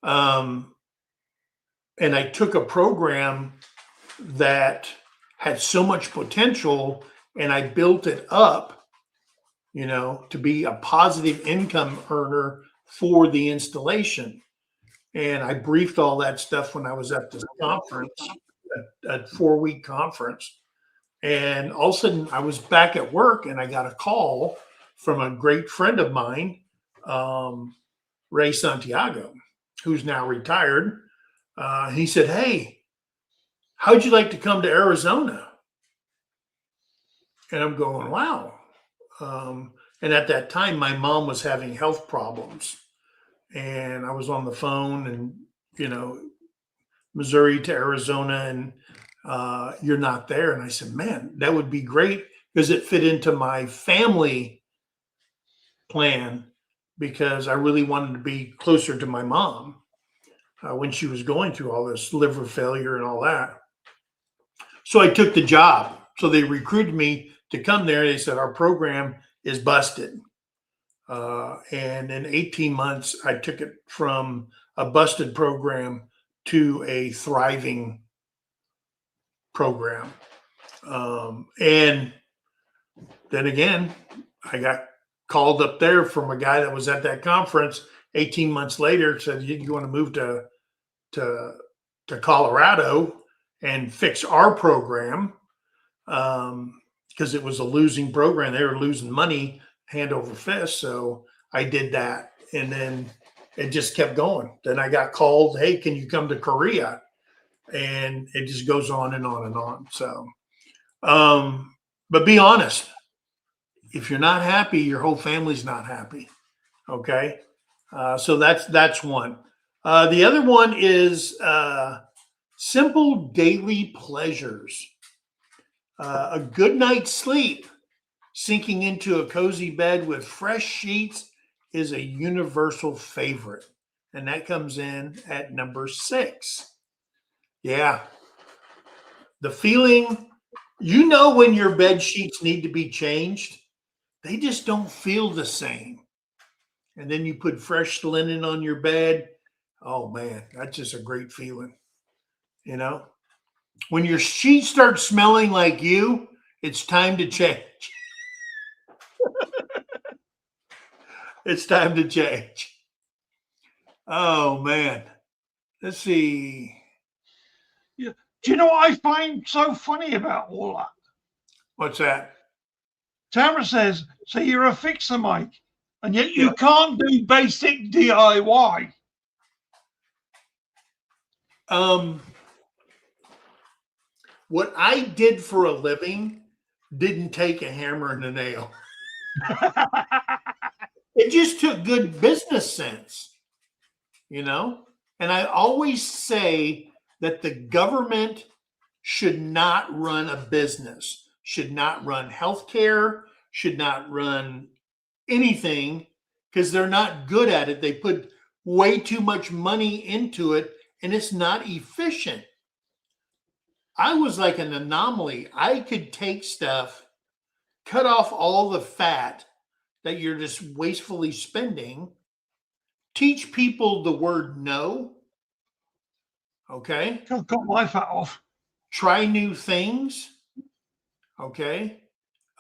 And I took a program that had so much potential and I built it up, you know, to be a positive income earner for the installation. And I briefed all that stuff when I was at this conference, a 4-week conference. And all of a sudden I was back at work and I got a call from a great friend of mine, Ray Santiago, who's now retired. He said, hey, how'd you like to come to Arizona? And I'm going, wow. And at that time, my mom was having health problems. And I was on the phone and, you know, Missouri to Arizona, and you're not there. And I said, man, that would be great because it fit into my family plan because I really wanted to be closer to my mom when she was going through all this liver failure and all that. So I took the job. So they recruited me to come there. They said, our program is busted. And in 18 months, I took it from a busted program to a thriving program. And then again, I got called up there from a guy that was at that conference 18 months later, said, you want to move to Colorado and fix our program, because it was a losing program. They were losing money hand over fist. So I did that. And then it just kept going. Then I got called, hey, can you come to Korea? And it just goes on and on and on. So, but be honest. If you're not happy, your whole family's not happy. Okay. So that's one. The other one is simple daily pleasures. A good night's sleep, sinking into a cozy bed with fresh sheets is a universal favorite, and that comes in at number 6. Yeah. The feeling, when your bed sheets need to be changed, they just don't feel the same. And then you put fresh linen on your bed. Oh man, that's just a great feeling. You know, when your sheets start smelling like you, it's time to change. It's time to change. Oh man. Let's see. Yeah. Do you know what I find so funny about all that? What's that? Tara says, so you're a fixer, Mike, and yet you can't do basic DIY. What I did for a living didn't take a hammer and a nail. It just took good business sense, And I always say that the government should not run a business, should not run healthcare, should not run anything, because they're not good at it. They put way too much money into it, and it's not efficient. I was like an anomaly. I could take stuff, cut off all the fat that you're just wastefully spending, teach people the word no. Okay. Got my fat off. Try new things. Okay.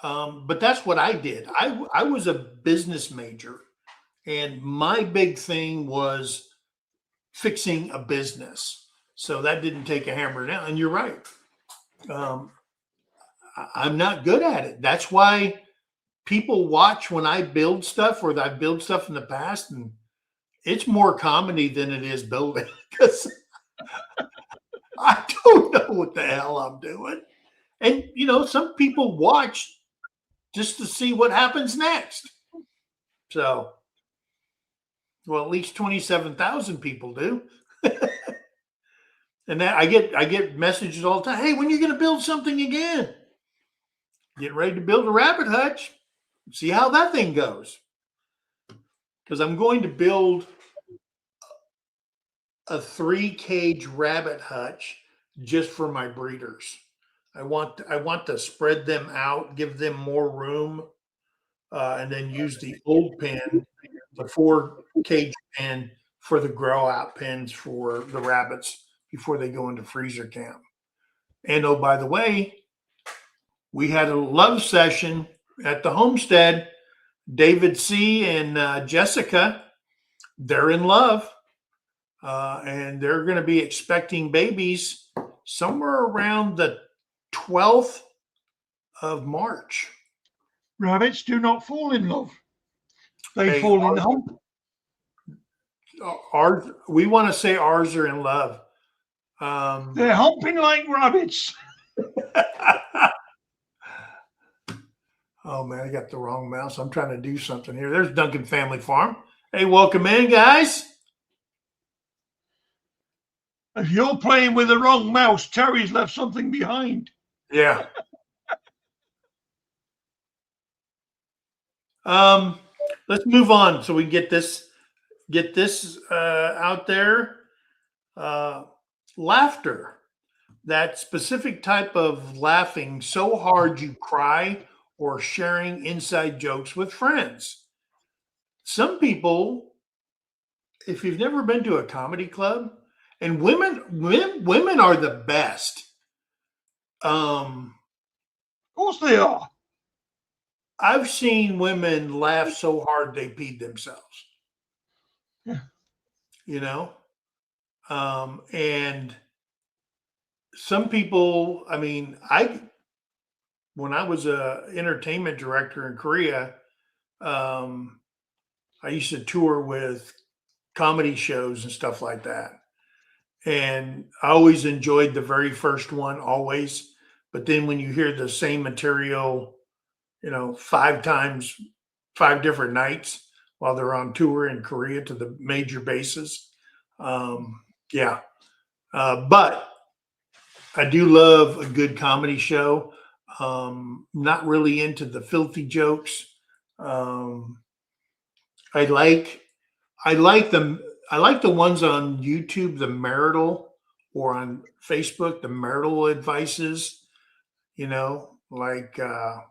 But that's what I did. I was a business major, and my big thing was fixing a business. So that didn't take a hammer down. And you're right. I'm not good at it. That's why people watch when I build stuff, or that I built stuff in the past, and it's more comedy than it is building, because I don't know what the hell I'm doing. And, some people watch just to see what happens next. So, well, at least 27,000 people do. And that I get messages all the time. Hey, when are you going to build something again? Get ready to build a rabbit hutch. See how that thing goes. Because I'm going to build a 3-cage rabbit hutch just for my breeders. I want to spread them out, give them more room, and then use the old pen, the 4-cage pen, for the grow out pens for the rabbits before they go into freezer camp. And oh, by the way, we had a love session at the homestead. David C. and Jessica, they're in love. And they're going to be expecting babies somewhere around the 12th of March. Rabbits do not fall in love. They fall in the hump. We want to say ours are in love. They're humping like rabbits. Oh, man, I got the wrong mouse. I'm trying to do something here. There's Duncan Family Farm. Hey, welcome in, guys. If you're playing with the wrong mouse, Terry's left something behind. Yeah. Let's move on so we get this out there. Laughter, that specific type of laughing so hard you cry, or sharing inside jokes with friends. Some people, if you've never been to a comedy club, and women are the best. Of course they are. I've seen women laugh so hard they peed themselves. Yeah. And some people, when I was a entertainment director in Korea, I used to tour with comedy shows and stuff like that. And I always enjoyed the very first one, always. But then when you hear the same material, 5 times, 5 different nights while they're on tour in Korea to the major bases. But I do love a good comedy show. Not really into the filthy jokes. I like I like them. I like the ones on YouTube, the marital, or on Facebook, the marital advices. You know, like and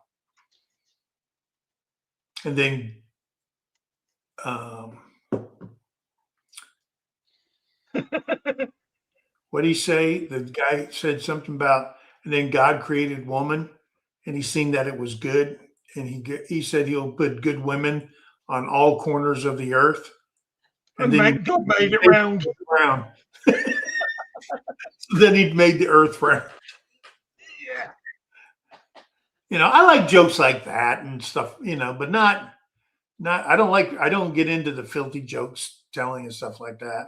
then um, what did he say? The guy said something about, and then God created woman, and he seen that it was good, and he said he'll put good women on all corners of the earth, and And then God he made it made round. it round. So then he made the earth round. Yeah. You know, I like jokes like that and stuff. You know, but not. I don't get into the filthy jokes telling and stuff like that.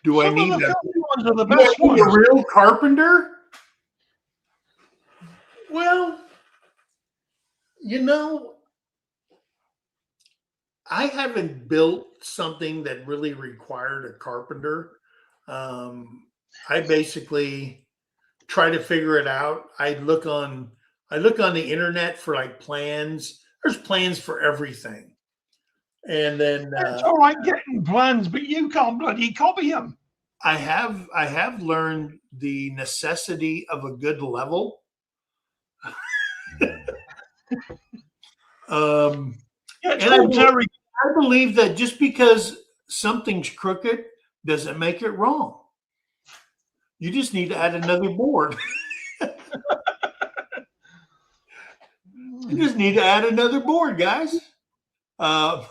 Do I Some of need the a, filthy ones are the do I best need a ones. real carpenter? Well, you know, I haven't built something that really required a carpenter. I basically try to figure it out. I look on the internet for like plans. There's plans for everything. And then It's all right getting plans, but you can't bloody copy them. I have learned the necessity of a good level. Yeah, it's And called Terry. I believe that just because something's crooked doesn't make it wrong. You just need to add another board. You just need to add another board, guys. Uh,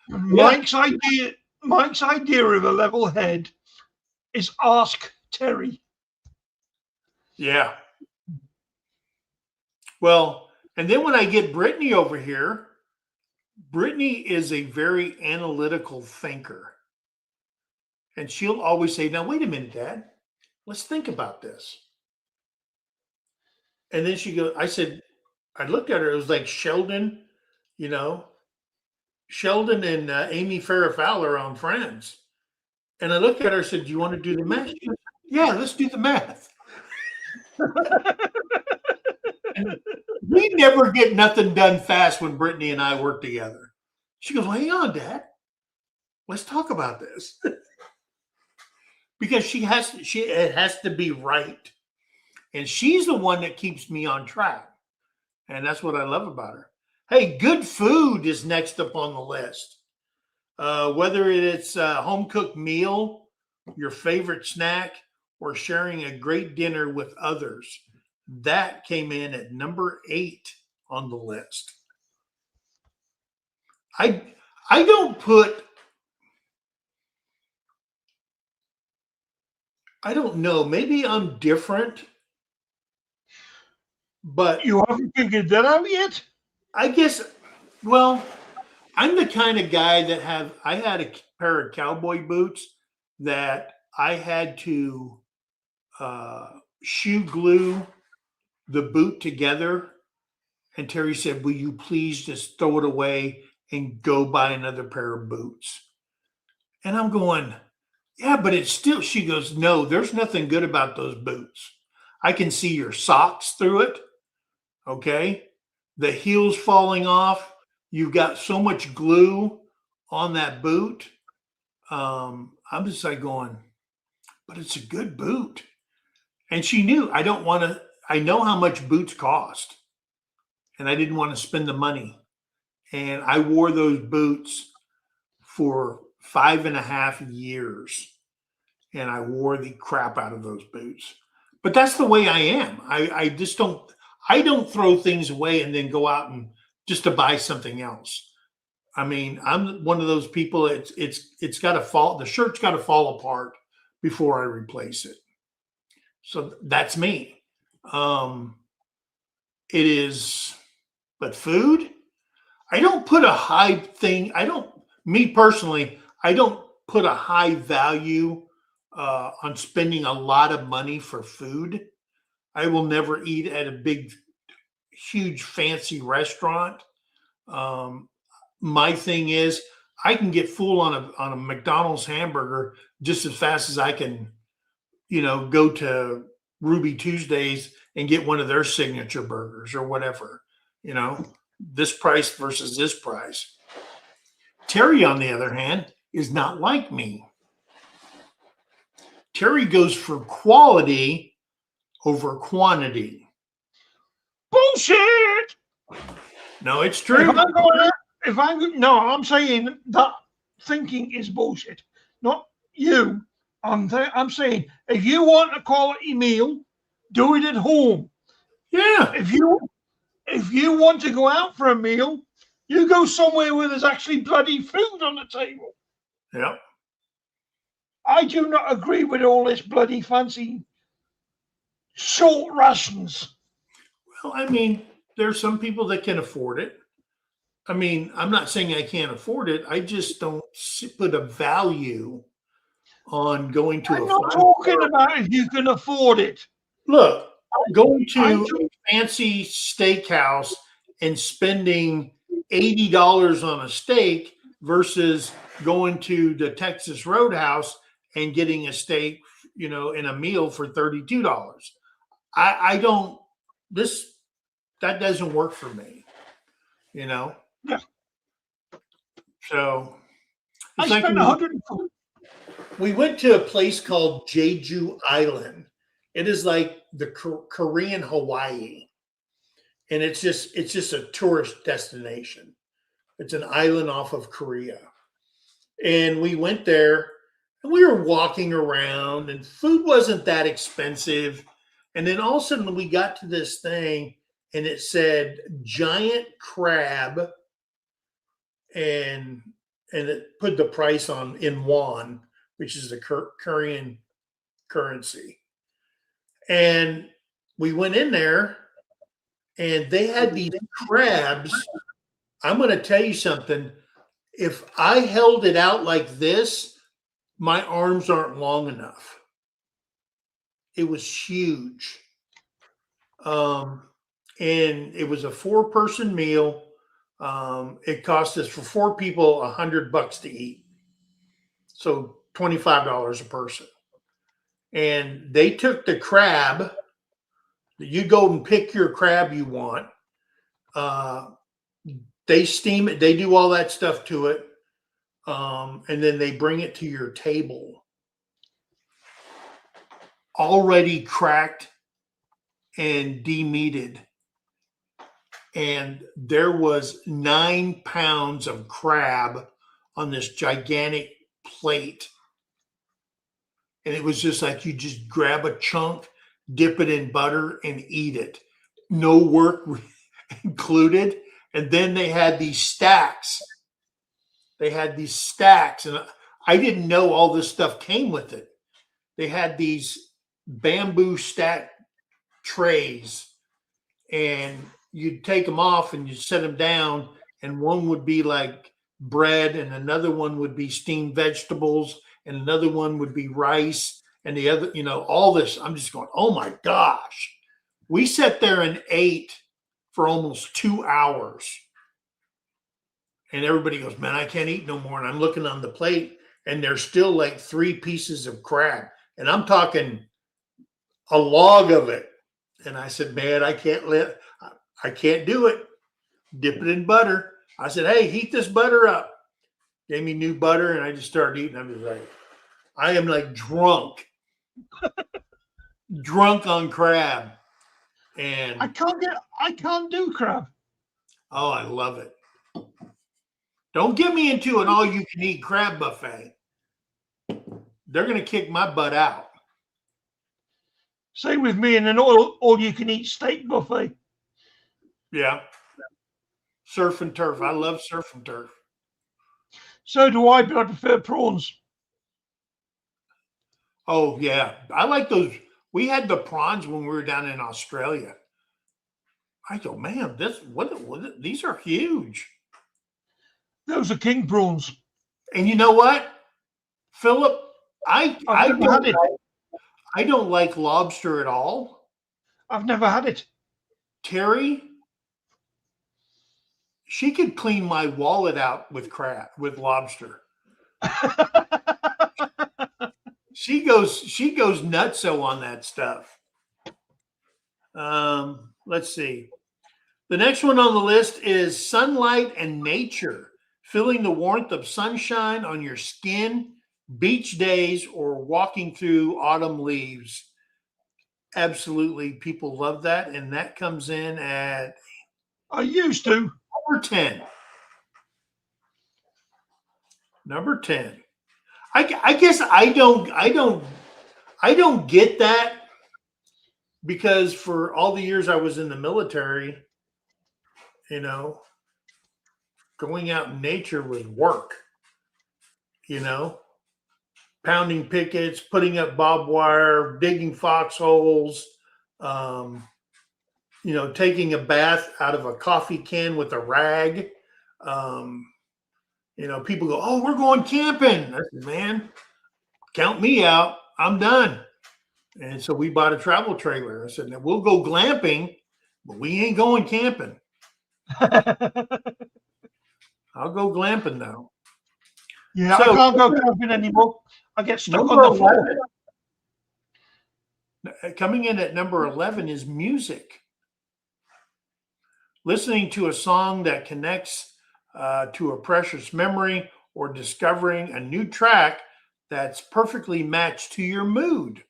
Mike's idea of a level head is ask Terry. yeah. Well, and then when I get Brittany over here, Brittany is a very analytical thinker. And she'll always say, now, wait a minute, Dad, let's think about this. And then I looked at her, it was like Sheldon, you know, Sheldon and Amy Farrah Fowler on Friends. And I looked at her and said, do you want to do the math? She goes, yeah, let's do the math. We never get nothing done fast when Brittany and I work together. She goes, well, hang on, Dad. Let's talk about this. Because it has to be right. And she's the one that keeps me on track. And that's what I love about her. Hey, good food is next up on the list. Whether it's a home cooked meal, your favorite snack, or sharing a great dinner with others, that came in at number 8 on the list. I don't put, I don't know, maybe I'm different, but You haven't figured that out yet? I guess, well, I'm the kind of guy that I had a pair of cowboy boots that I had to shoe glue the boot together. And Terry said, will you please just throw it away and go buy another pair of boots? And I'm going, yeah, but it's still, she goes, no, there's nothing good about those boots. I can see your socks through it. Okay. The heel's falling off. You've got so much glue on that boot. I'm just like going, but it's a good boot. And she knew I know how much boots cost. And I didn't want to spend the money. And I wore those boots for 5.5 years. And I wore the crap out of those boots. But that's the way I am. I just I don't throw things away and then go out and just to buy something else. I mean, I'm one of those people. It's got to fall. The shirt's got to fall apart before I replace it. So that's me. It is, but food. I don't put a high thing. Me personally, I don't put a high value on spending a lot of money for food. I will never eat at a big, huge, fancy restaurant. My thing is, I can get full on a McDonald's hamburger just as fast as I can, go to Ruby Tuesdays and get one of their signature burgers or whatever. This price versus this price. Terry, on the other hand, is not like me. Terry goes for quality over quantity. Bullshit. No, it's If true. I'm going out, if I'm no, I'm saying that thinking is bullshit. Not you. I'm saying if you want a quality meal, do it at home. Yeah. If you want to go out for a meal, you go somewhere where there's actually bloody food on the table. Yeah. I do not agree with all this bloody fancy short rations. Well, I mean, there's some people that can afford it. I mean, I'm not saying I can't afford it. I just don't put a value on going to I'm a not talking about if you can afford it. Look, going I'm to a fancy steakhouse and spending $80 on a steak versus going to the Texas Roadhouse and getting a steak, in a meal for $32. I don't, that doesn't work for me, Yeah. So I it's like spent 140. we went to a place called Jeju Island. It is like the Korean Hawaii, and it's just a tourist destination. It's an island off of Korea, and we went there, and we were walking around, and food wasn't that expensive. And then all of a sudden, we got to this thing, and it said giant crab, and it put the price on in won, which is the Korean currency. And we went in there, and they had these crabs. I'm going to tell you something. If I held it out like this, my arms aren't long enough. It was huge. And it was a 4-person meal. It cost us for 4 people $100 to eat. So $25 a person. And they took the crab. You go and pick your crab you want. They steam it. They do all that stuff to it. And then they bring it to your table. Already cracked and demeated. And there was 9 pounds of crab on this gigantic plate. And it was just like you just grab a chunk, dip it in butter, and eat it. No work included. And then they had these stacks. And I didn't know all this stuff came with it. They had these bamboo stack trays, and you'd take them off and you set them down, and one would be like bread, and another one would be steamed vegetables, and another one would be rice, and the other, all this. I'm just going, oh my gosh. We sat there and ate for almost 2 hours. And everybody goes, man, I can't eat no more. And I'm looking on the plate, and there's still like 3 pieces of crab. And I'm talking a log of it. And I said, man, I can't do it. Dip it in butter. I said, hey, heat this butter up. Gave me new butter, and I just started eating. I'm just like, I am like drunk. Drunk on crab. And I can't do crab. oh, I love it. Don't get me into an all-you-can-eat crab buffet. They're going to kick my butt out. Same with me in an all-you-can-eat steak buffet. Yeah. Surf and turf. I love surf and turf. So do I, but I prefer prawns. Oh, yeah. I like those. We had the prawns when we were down in Australia. I go, man, these are huge. Those are king prawns. And you know what, Philip? I've never had it. I don't like lobster at all. I've never had it. Terry, she could clean my wallet out with lobster. She goes nutso on that stuff. Let's see. The next one on the list is sunlight and nature. feeling the warmth of sunshine on your skin, beach days, or walking through autumn leaves. Absolutely, people love that. And that comes in at I used to. number 10. Number 10. I guess I don't get that, because for all the years I was in the military, you know, going out in nature was work, you know, pounding pickets, putting up barbed wire, digging foxholes, you know, taking a bath out of a coffee can with a rag. You know, people go, "Oh, we're going camping." I said, "Man, count me out. I'm done." And so we bought a travel trailer. I said, "Now we'll go glamping, but we ain't going camping. I'll go glamping though." Yeah, So- I can't go camping anymore. I get stuck on Number the floor. 11. Coming in at number 11 is music. Listening to a song that connects to a precious memory, or discovering a new track that's perfectly matched to your mood,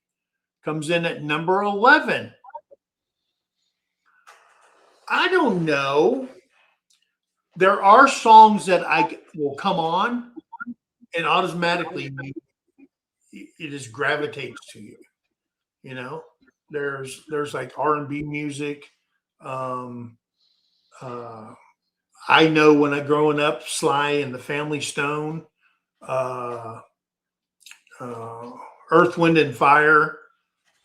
comes in at number 11. I don't know. There are songs that I will come on and automatically it just gravitates to you. You know, there's like R&B music. I know when I growing up, Sly and the Family Stone, Earth, Wind and Fire.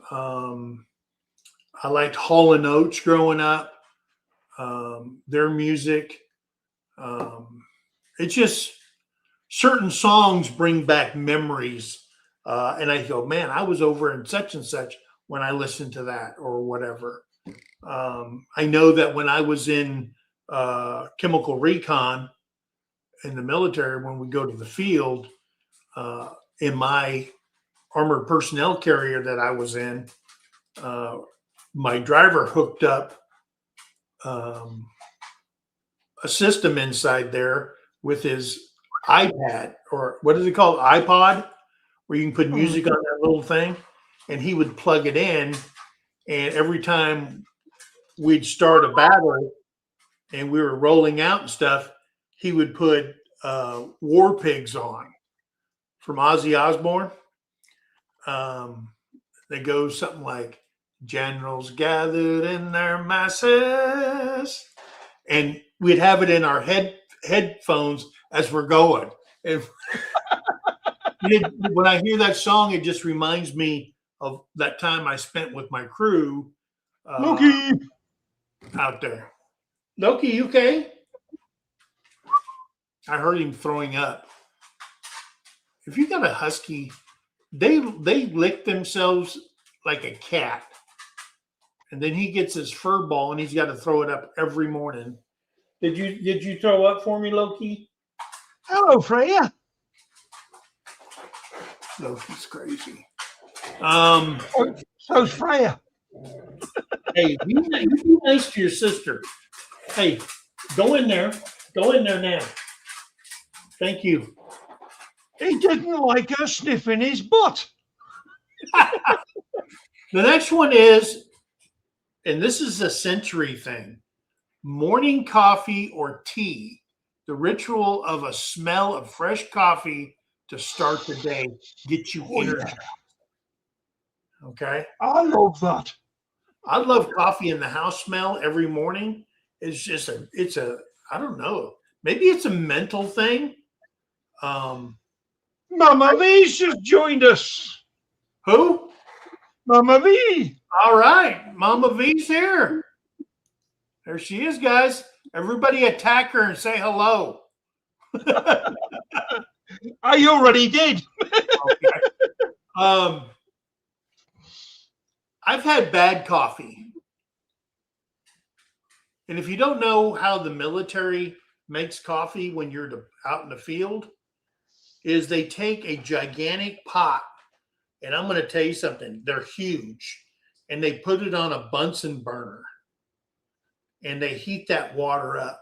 I liked Hall and Oates growing up. Their music. It's just certain songs bring back memories. And I go, man, I was over in such and such when I listened to that or whatever. I know that when I was in chemical recon in the military, when we go to the field, in my armored personnel carrier that I was in, my driver hooked up a system inside there with his iPad, or what is it called? iPod, where you can put music on that little thing, and he would plug it in. And every time we'd start a battle and we were rolling out and stuff, he would put War Pigs on from Ozzy Osbourne. They go something like, "Generals gathered in their masses," and we'd have it in our headphones as we're going. And when I hear that song, it just reminds me of that time I spent with my crew Loki. out there. Loki, you okay? I heard him throwing up. If you got a husky, they lick themselves like a cat, and then he gets his fur ball and he's got to throw it up every morning. Did you throw up for me, Loki? Hello, Freya. Loki's crazy. So's Freya. Hey, you be nice to your sister. Hey, go in there. Go in there now. Thank you. He didn't like her sniffing his butt. The next one is, and this is a century thing, morning coffee or tea. The ritual of a smell of fresh coffee to start the day gets you energized. Okay. I love that. I love coffee in the house smell every morning. It's just I don't know. Maybe it's a mental thing. Mama V's just joined us. Who? Mama V. All right. Mama V's here. There she is, guys. Everybody attack her and say hello. I already did. Okay. I've had bad coffee. And if you don't know how the military makes coffee when you're out in the field, is they take a gigantic pot, and I'm going to tell you something, they're huge, and they put it on a Bunsen burner, and they heat that water up.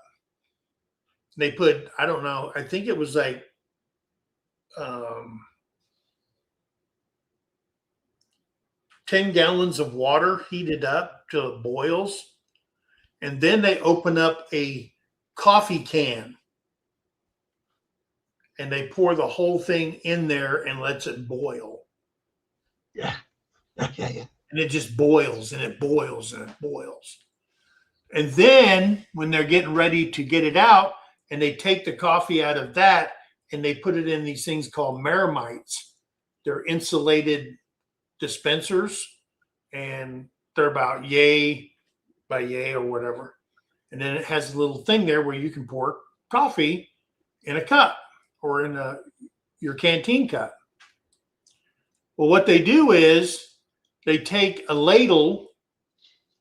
They put, I don't know, I think it was like 10 gallons of water heated up till it boils. And then they open up a coffee can and they pour the whole thing in there and lets it boil. Yeah. Yeah. And it just boils and it boils and it boils. And then when they're getting ready to get it out, and they take the coffee out of that and they put it in these things called Marmites. They're insulated dispensers, and they're about yay by yay or whatever. And then it has a little thing there where you can pour coffee in a cup or in your canteen cup. Well, what they do is they take a ladle,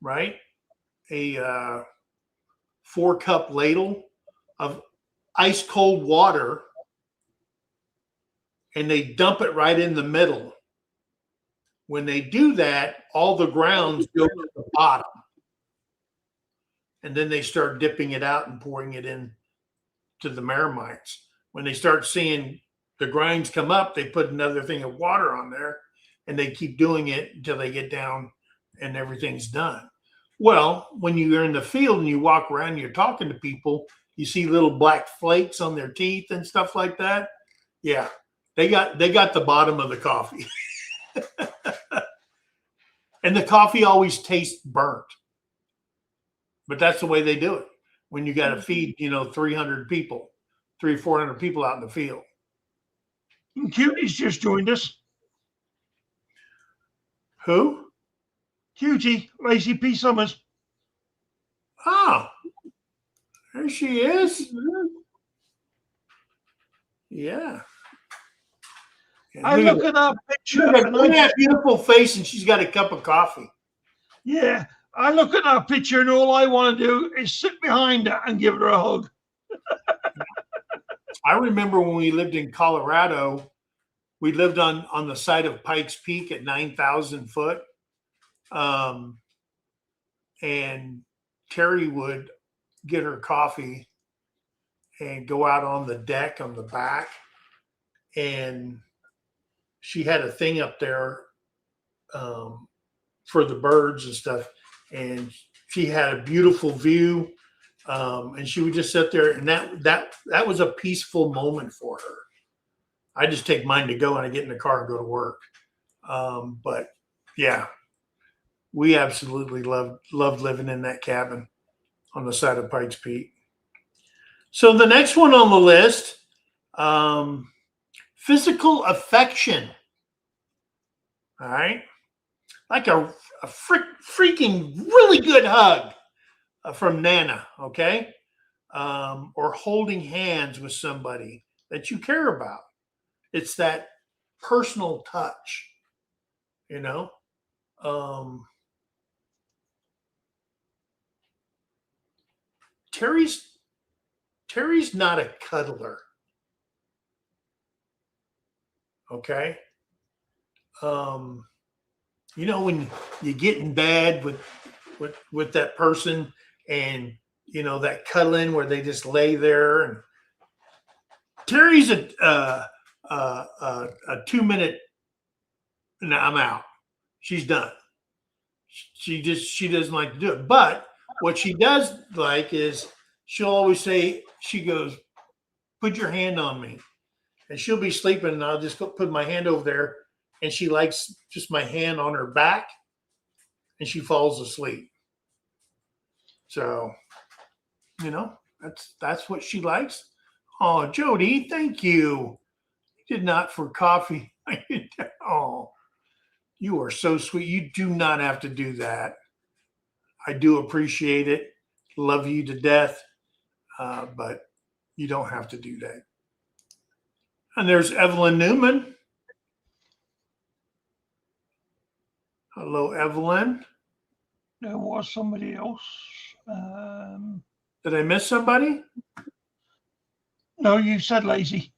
right? A 4-cup ladle of ice cold water, and they dump it right in the middle. When they do that, all the grounds go to the bottom. And then they start dipping it out and pouring it in to the Marmites. When they start seeing the grinds come up, they put another thing of water on there, and they keep doing it until they get down and everything's done. Well, when you're in the field and you walk around and you're talking to people, you see little black flakes on their teeth and stuff like that. Yeah, they got the bottom of the coffee. And the coffee always tastes burnt. But that's the way they do it when you got to feed, 300 people, 400 people out in the field. And Cutie's just joined us. Who? Cutie, Lacey P. Summers. Oh, there she is. Yeah. I look at her picture. Look at that beautiful face, and she's got a cup of coffee. Yeah, I look at her picture, and all I want to do is sit behind her and give her a hug. I remember when we lived in Colorado, we lived on the side of Pikes Peak at 9,000 foot. And Terry would get her coffee and go out on the deck on the back. And she had a thing up there for the birds and stuff. And she had a beautiful view. And she would just sit there, and that was a peaceful moment for her. I just take mine to go and I get in the car and go to work. But yeah, we absolutely loved living in that cabin on the side of Pikes Peak. So the next one on the list, physical affection. All right. Like a freaking really good hug from Nana, okay? Or holding hands with somebody that you care about. It's that personal touch, Terry's not a cuddler. Okay. When you get in bed with that person, and that cuddling where they just lay there, and Terry's a 2-minute, and I'm out. She's done. She doesn't like to do it. But what she does like is she'll always say, she goes, "Put your hand on me." And she'll be sleeping, and I'll just go put my hand over there, and she likes just my hand on her back, and she falls asleep. So, that's what she likes. Oh, Jody, thank you. You did not for coffee. Oh, you are so sweet. You do not have to do that. I do appreciate it. Love you to death. But you don't have to do that. And there's Evelyn Newman. Hello, Evelyn. There was somebody else. Did I miss somebody? No, you said Lacey.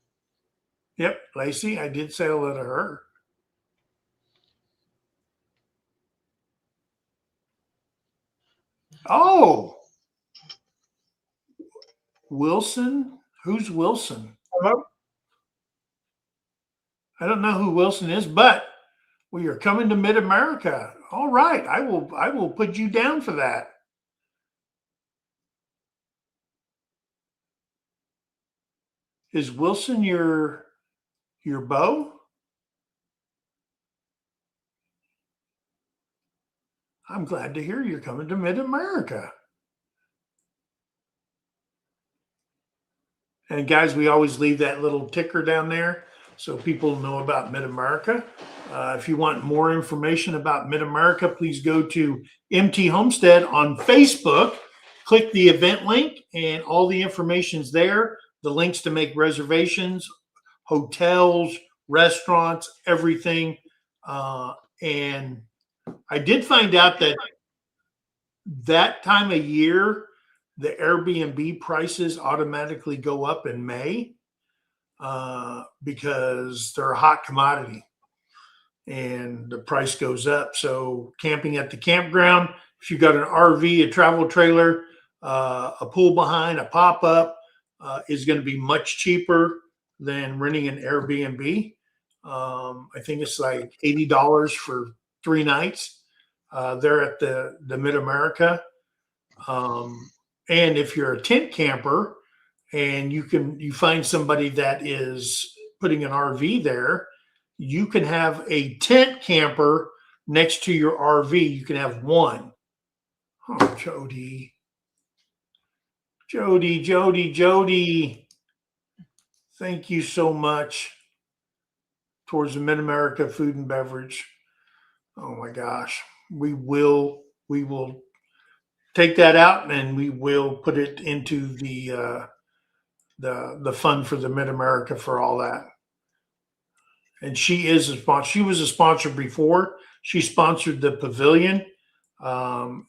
Yep, Lacey. I did say hello to her. Oh, Wilson? Who's Wilson? Hello? I don't know who Wilson is, but we are coming to Mid-America. All right, I will put you down for that. Is Wilson your beau? I'm glad to hear you're coming to Mid-America. And guys, we always leave that little ticker down there so people know about Mid-America. If you want more information about Mid-America, please go to MT Homestead on Facebook. Click the event link and all the information's there. The links to make reservations, hotels, restaurants, everything. And I did find out that time of year, the Airbnb prices automatically go up in May because they're a hot commodity and the price goes up. So camping at the campground, if you got an RV, a travel trailer, a pool behind, a pop-up, is going to be much cheaper than renting an Airbnb. I think it's like $80 for 3 nights. They're at the Mid-America. And if you're a tent camper and you find somebody that is putting an RV there, you can have a tent camper next to your RV. You can have one. Oh, Jody. Thank you so much towards the Mid-America Food and Beverage. Oh my gosh. We will take that out and we will put it into the fund for the Mid-America for all that. And she is a sponsor. She was a sponsor before. She sponsored the pavilion. So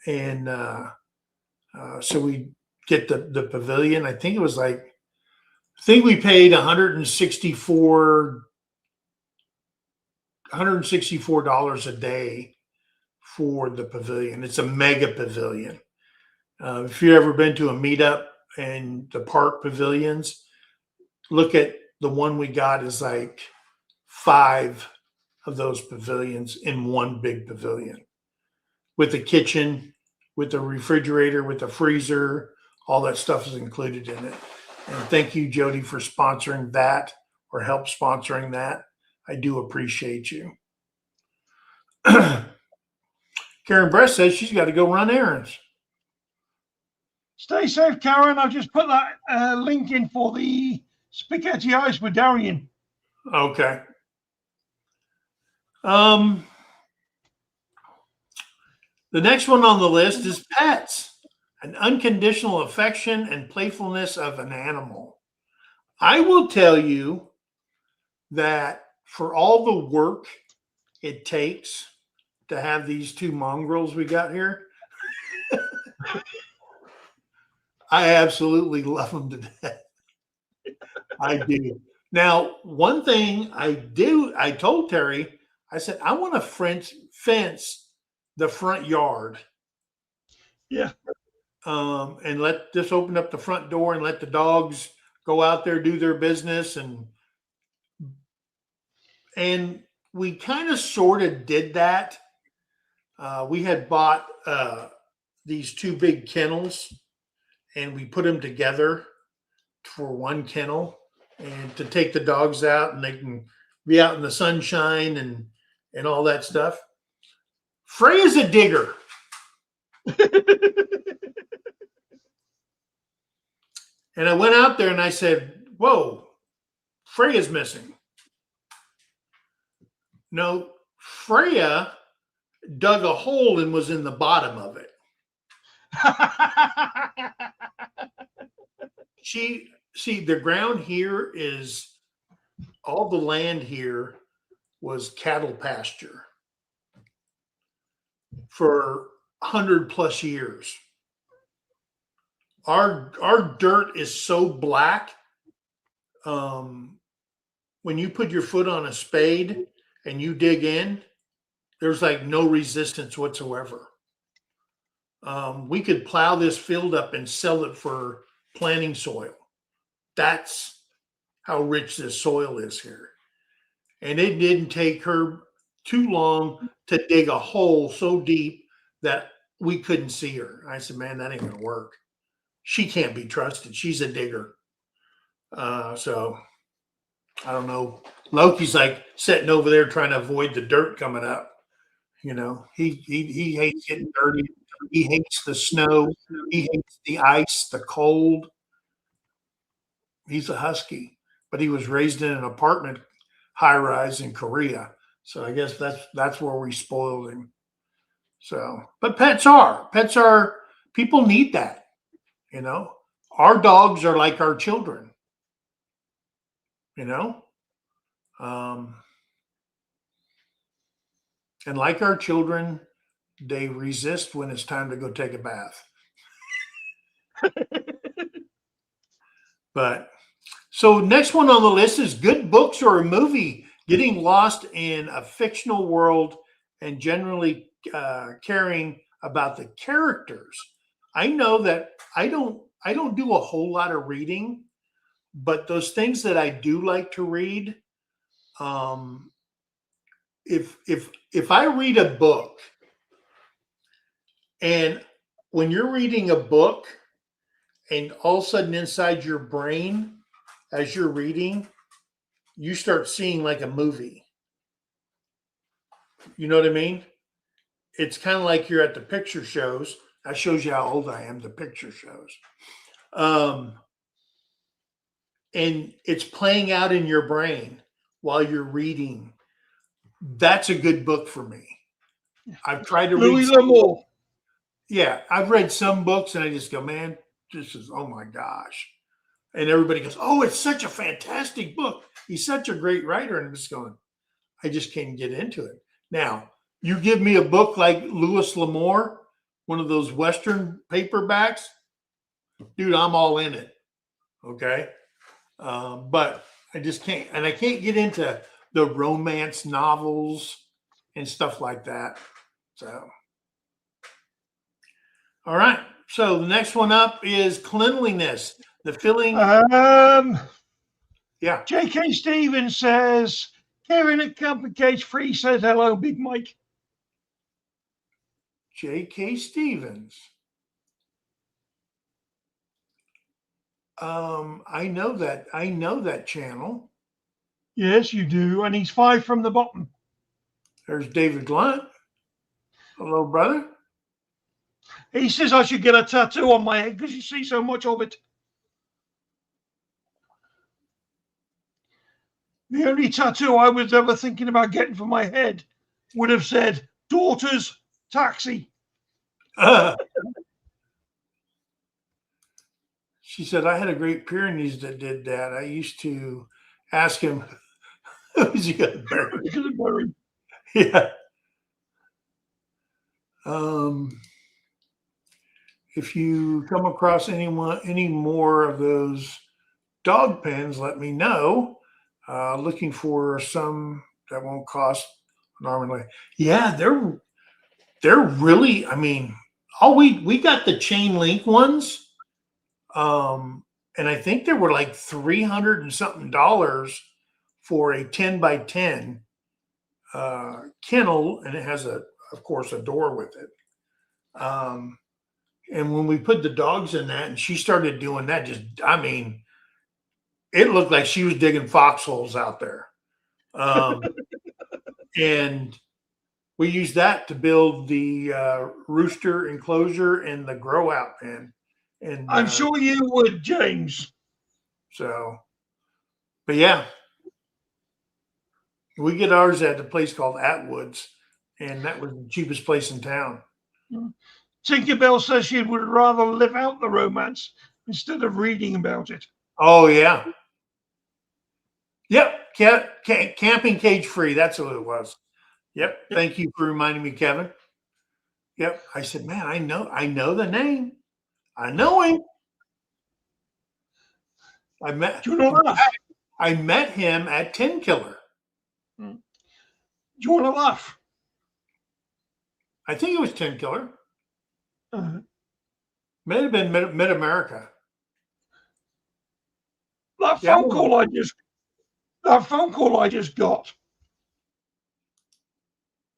we get the pavilion. I think we paid $164 a day for the pavilion. It's a mega pavilion. If you've ever been to a meetup and the park pavilions, look at the one we got is like 5 of those pavilions in one big pavilion with a kitchen, with a refrigerator, with a freezer. All that stuff is included in it. And thank you, Jody, for sponsoring that or help sponsoring that. I do appreciate you. Karen Bress says she's got to go run errands. Stay safe, Karen. I've just put that link in for the spaghetti ice with Darian. Okay. The next one on the list is pets. An unconditional affection and playfulness of an animal. I will tell you that for all the work it takes to have these 2 mongrels we got here, I absolutely love them to death. I do. Now, one thing I told Terry, I said, I want to fence the front yard. Yeah. And just open up the front door and let the dogs go out there, do their business. And we kind of sort of did that. We had bought these 2 big kennels and we put them together for one kennel and to take the dogs out and they can be out in the sunshine and all that stuff. Freya's a digger. And I went out there and I said, whoa, Freya's missing. No, Freya dug a hole and was in the bottom of it. The ground here is, all the land here was cattle pasture for 100+ years. Our dirt is so black. When you put your foot on a spade and you dig in, there's like no resistance whatsoever. We could plow this field up and sell it for planting soil. That's how rich this soil is here. And it didn't take her too long to dig a hole so deep that we couldn't see her. I said, man, that ain't gonna work. She can't be trusted. She's a digger. So I don't know. Loki's like sitting over there trying to avoid the dirt coming up. You know, he hates getting dirty. He hates the snow. He hates the ice, the cold. He's a husky, but he was raised in an apartment high rise in Korea. So I guess that's where we spoiled him. So, but pets are people need that. You know, our dogs are like our children. You know, um, and like our children, they resist when it's time to go take a bath. But so next one on the list is good books or a movie getting lost in a fictional world and generally caring about the characters. I know that I don't do a whole lot of reading, but those things that I do like to read, if I read a book, and when you're reading a book and all of a sudden inside your brain as you're reading, you start seeing like a movie. You know what I mean? It's kind of like you're at the picture shows. That shows you how old I am, the picture shows. And it's playing out in your brain while you're reading. That's a good book for me. I've tried to Louis read. L'Amour. Yeah, I've read some books and I just go, man, this is, oh my gosh. And everybody goes, oh, it's such a fantastic book. He's such a great writer. And I'm just going, I just can't get into it. Now, you give me a book like Louis L'Amour, one of those Western paperbacks, dude, I'm all in it. Okay. But I just can't. And I can't get into the romance novels and stuff like that. So, all right. So the next one up is cleanliness. The feeling. Yeah. J.K. Stevens says, Karen at Camp and Cage Free says hello, Big Mike. J.K. Stevens. I know that channel. Yes, you do. And he's 5 from the bottom. There's David Glunt. Hello, brother. He says I should get a tattoo on my head because you see so much of it. The only tattoo I was ever thinking about getting for my head would have said, Daughter's Taxi. She said, I had a great Pyrenees that did that. I used to ask him, who's he going to marry? Yeah. If you come across any more of those dog pens, let me know. Looking for some that won't cost an arm and leg. Yeah, they're really, I mean, we got the chain link ones. And I think they were like $300 and something for a 10 by 10 kennel, and it has of course a door with it. And when we put the dogs in that and she started doing that, I mean, it looked like she was digging foxholes out there. And we used that to build the rooster enclosure and the grow out pen. And I'm sure you would, James. So, but yeah, we get ours at a place called Atwood's, and that was the cheapest place in town. Tinkerbell says she would rather live out the romance instead of reading about it. Oh yeah. Yep. Camping Cage Free. That's what it was. Yep. Thank you for reminding me, Kevin. Yep. I said, man, I know the name. I know him. I met him at 10 Killer. Do you want to laugh? I think it was 10 Killer. May have been Mid America. that Yeah. phone call I just got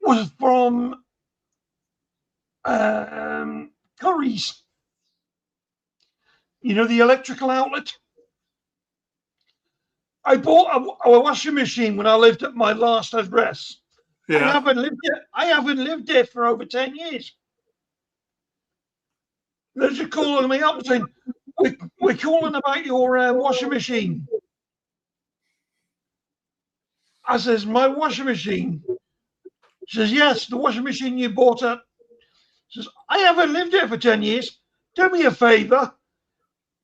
was from Curry's. You know, the electrical outlet. I bought a washing machine when I lived at my last address. I Yeah. haven't lived there for over 10 years. They're just calling me up saying, we're calling about your washing machine. I says, my washing machine? She says, yes, the washing machine you bought at. Says, I haven't lived there for 10 years. Do me a favor.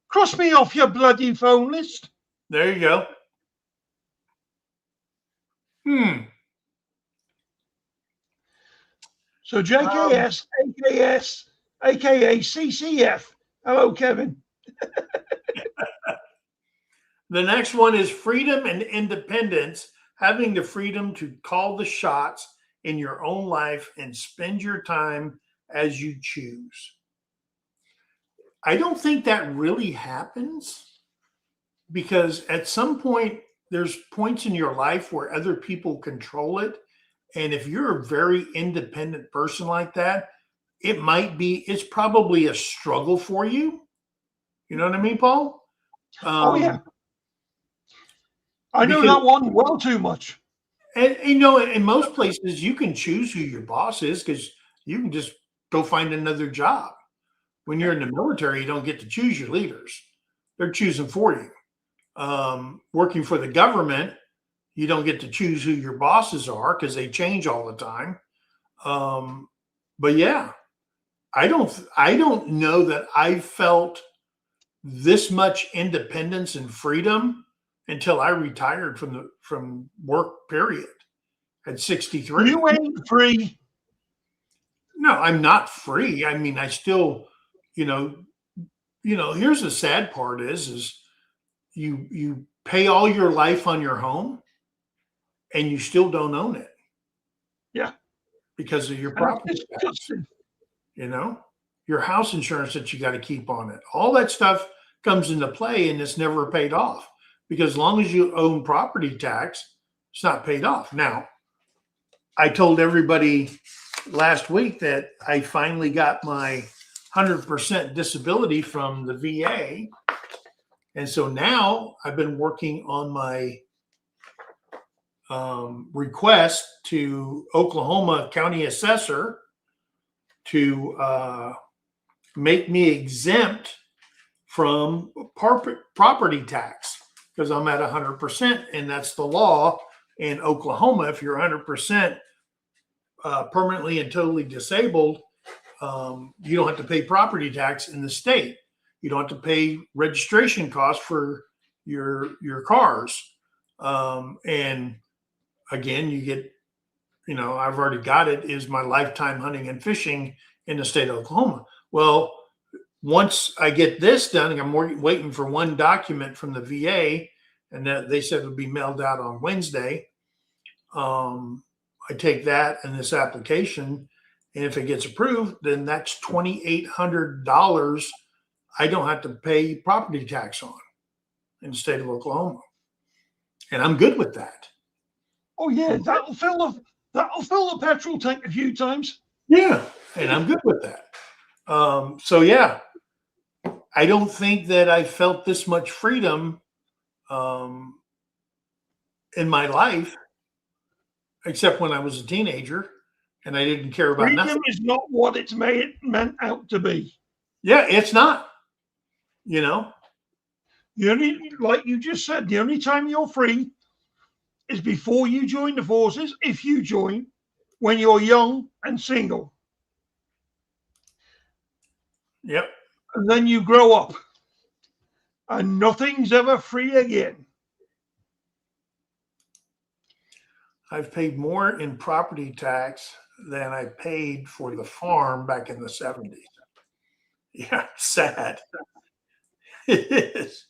Cross me off your bloody phone list. There you go. So JKS, AKS, aka CCF. Hello, Kevin. The next one is freedom and independence, having the freedom to call the shots in your own life and spend your time as you choose. I don't think that really happens, because at some point, there's points in your life where other people control it. And if you're a very independent person like that, it's probably a struggle for you. You know what I mean, Paul? Oh, yeah. I know because- that one well too much. And you know, in most places, you can choose who your boss is, because you can just go find another job. When you're in the military, you don't get to choose your leaders; they're choosing for you. Working for the government, you don't get to choose who your bosses are, because they change all the time. But yeah, I don't know that I felt this much independence and freedom until I retired from work, period, at 63. You ain't free. No, I'm not free. I mean, I still, here's the sad part is you pay all your life on your home and you still don't own it. Yeah. Because of your property tax, your house insurance that you got to keep on it. All that stuff comes into play, and it's never paid off, because as long as you own property tax, it's not paid off. Now, I told everybody last week that I finally got my 100% disability from the VA. And so now I've been working on my request to Oklahoma County Assessor to make me exempt from property tax, because I'm at 100%, and that's the law in Oklahoma. If you're 100% permanently and totally disabled, you don't have to pay property tax in the state. You don't have to pay registration costs for your cars. And again, you get, I've already got it, is my lifetime hunting and fishing in the state of Oklahoma. Well, once I get this done, I'm waiting for one document from the VA, and that they said it would be mailed out on Wednesday. I take that and this application, and if it gets approved, then that's $2,800 I don't have to pay property tax on in the state of Oklahoma. And I'm good with that. Oh yeah, that'll fill the petrol tank a few times. Yeah, and I'm good with that. So yeah, I don't think that I felt this much freedom in my life, except when I was a teenager and I didn't care about Freedom nothing. is not what it's meant out to be. Yeah, it's not. The only, like you just said, the only time you're free is before you join the forces, if you join, when you're young and single. Yep. And then you grow up, and nothing's ever free again. I've paid more in property tax than I paid for the farm back in the 70s. Yeah, sad. It is.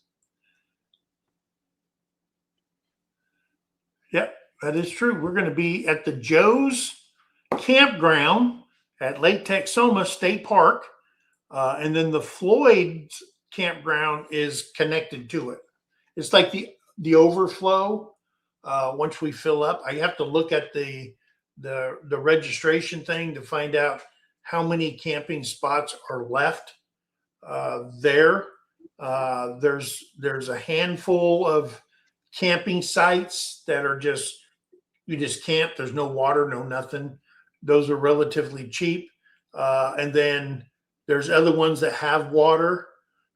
Yep, that is true. We're going to be at the Joe's Campground at Lake Texoma State Park. And then the Floyd's Campground is connected to it. It's like the overflow. Once we fill up, I have to look at the registration thing to find out how many camping spots are left there. There's a handful of camping sites that are just, you just camp. There's no water, no nothing. Those are relatively cheap. And then there's other ones that have water.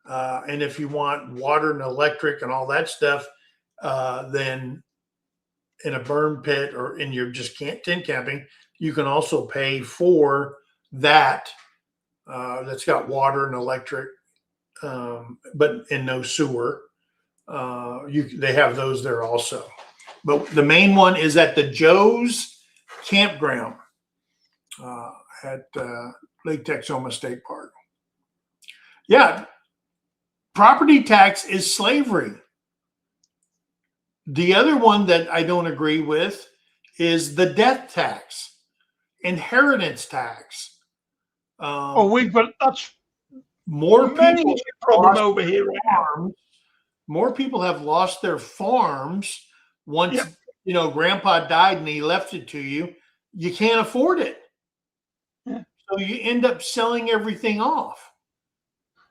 And if you want water and electric and all that stuff, then in a burn pit or in your just tent camping, you can also pay for that. That's got water and electric, but in no sewer. They have those there also. But the main one is at the Joe's Campground at Lake Texoma State Park. Yeah, property tax is slavery. The other one that I don't agree with is the death tax, inheritance tax. That's More people problem over here right now. farms. More people have lost their farms once Grandpa died and he left it to you. You can't afford it, so you end up selling everything off.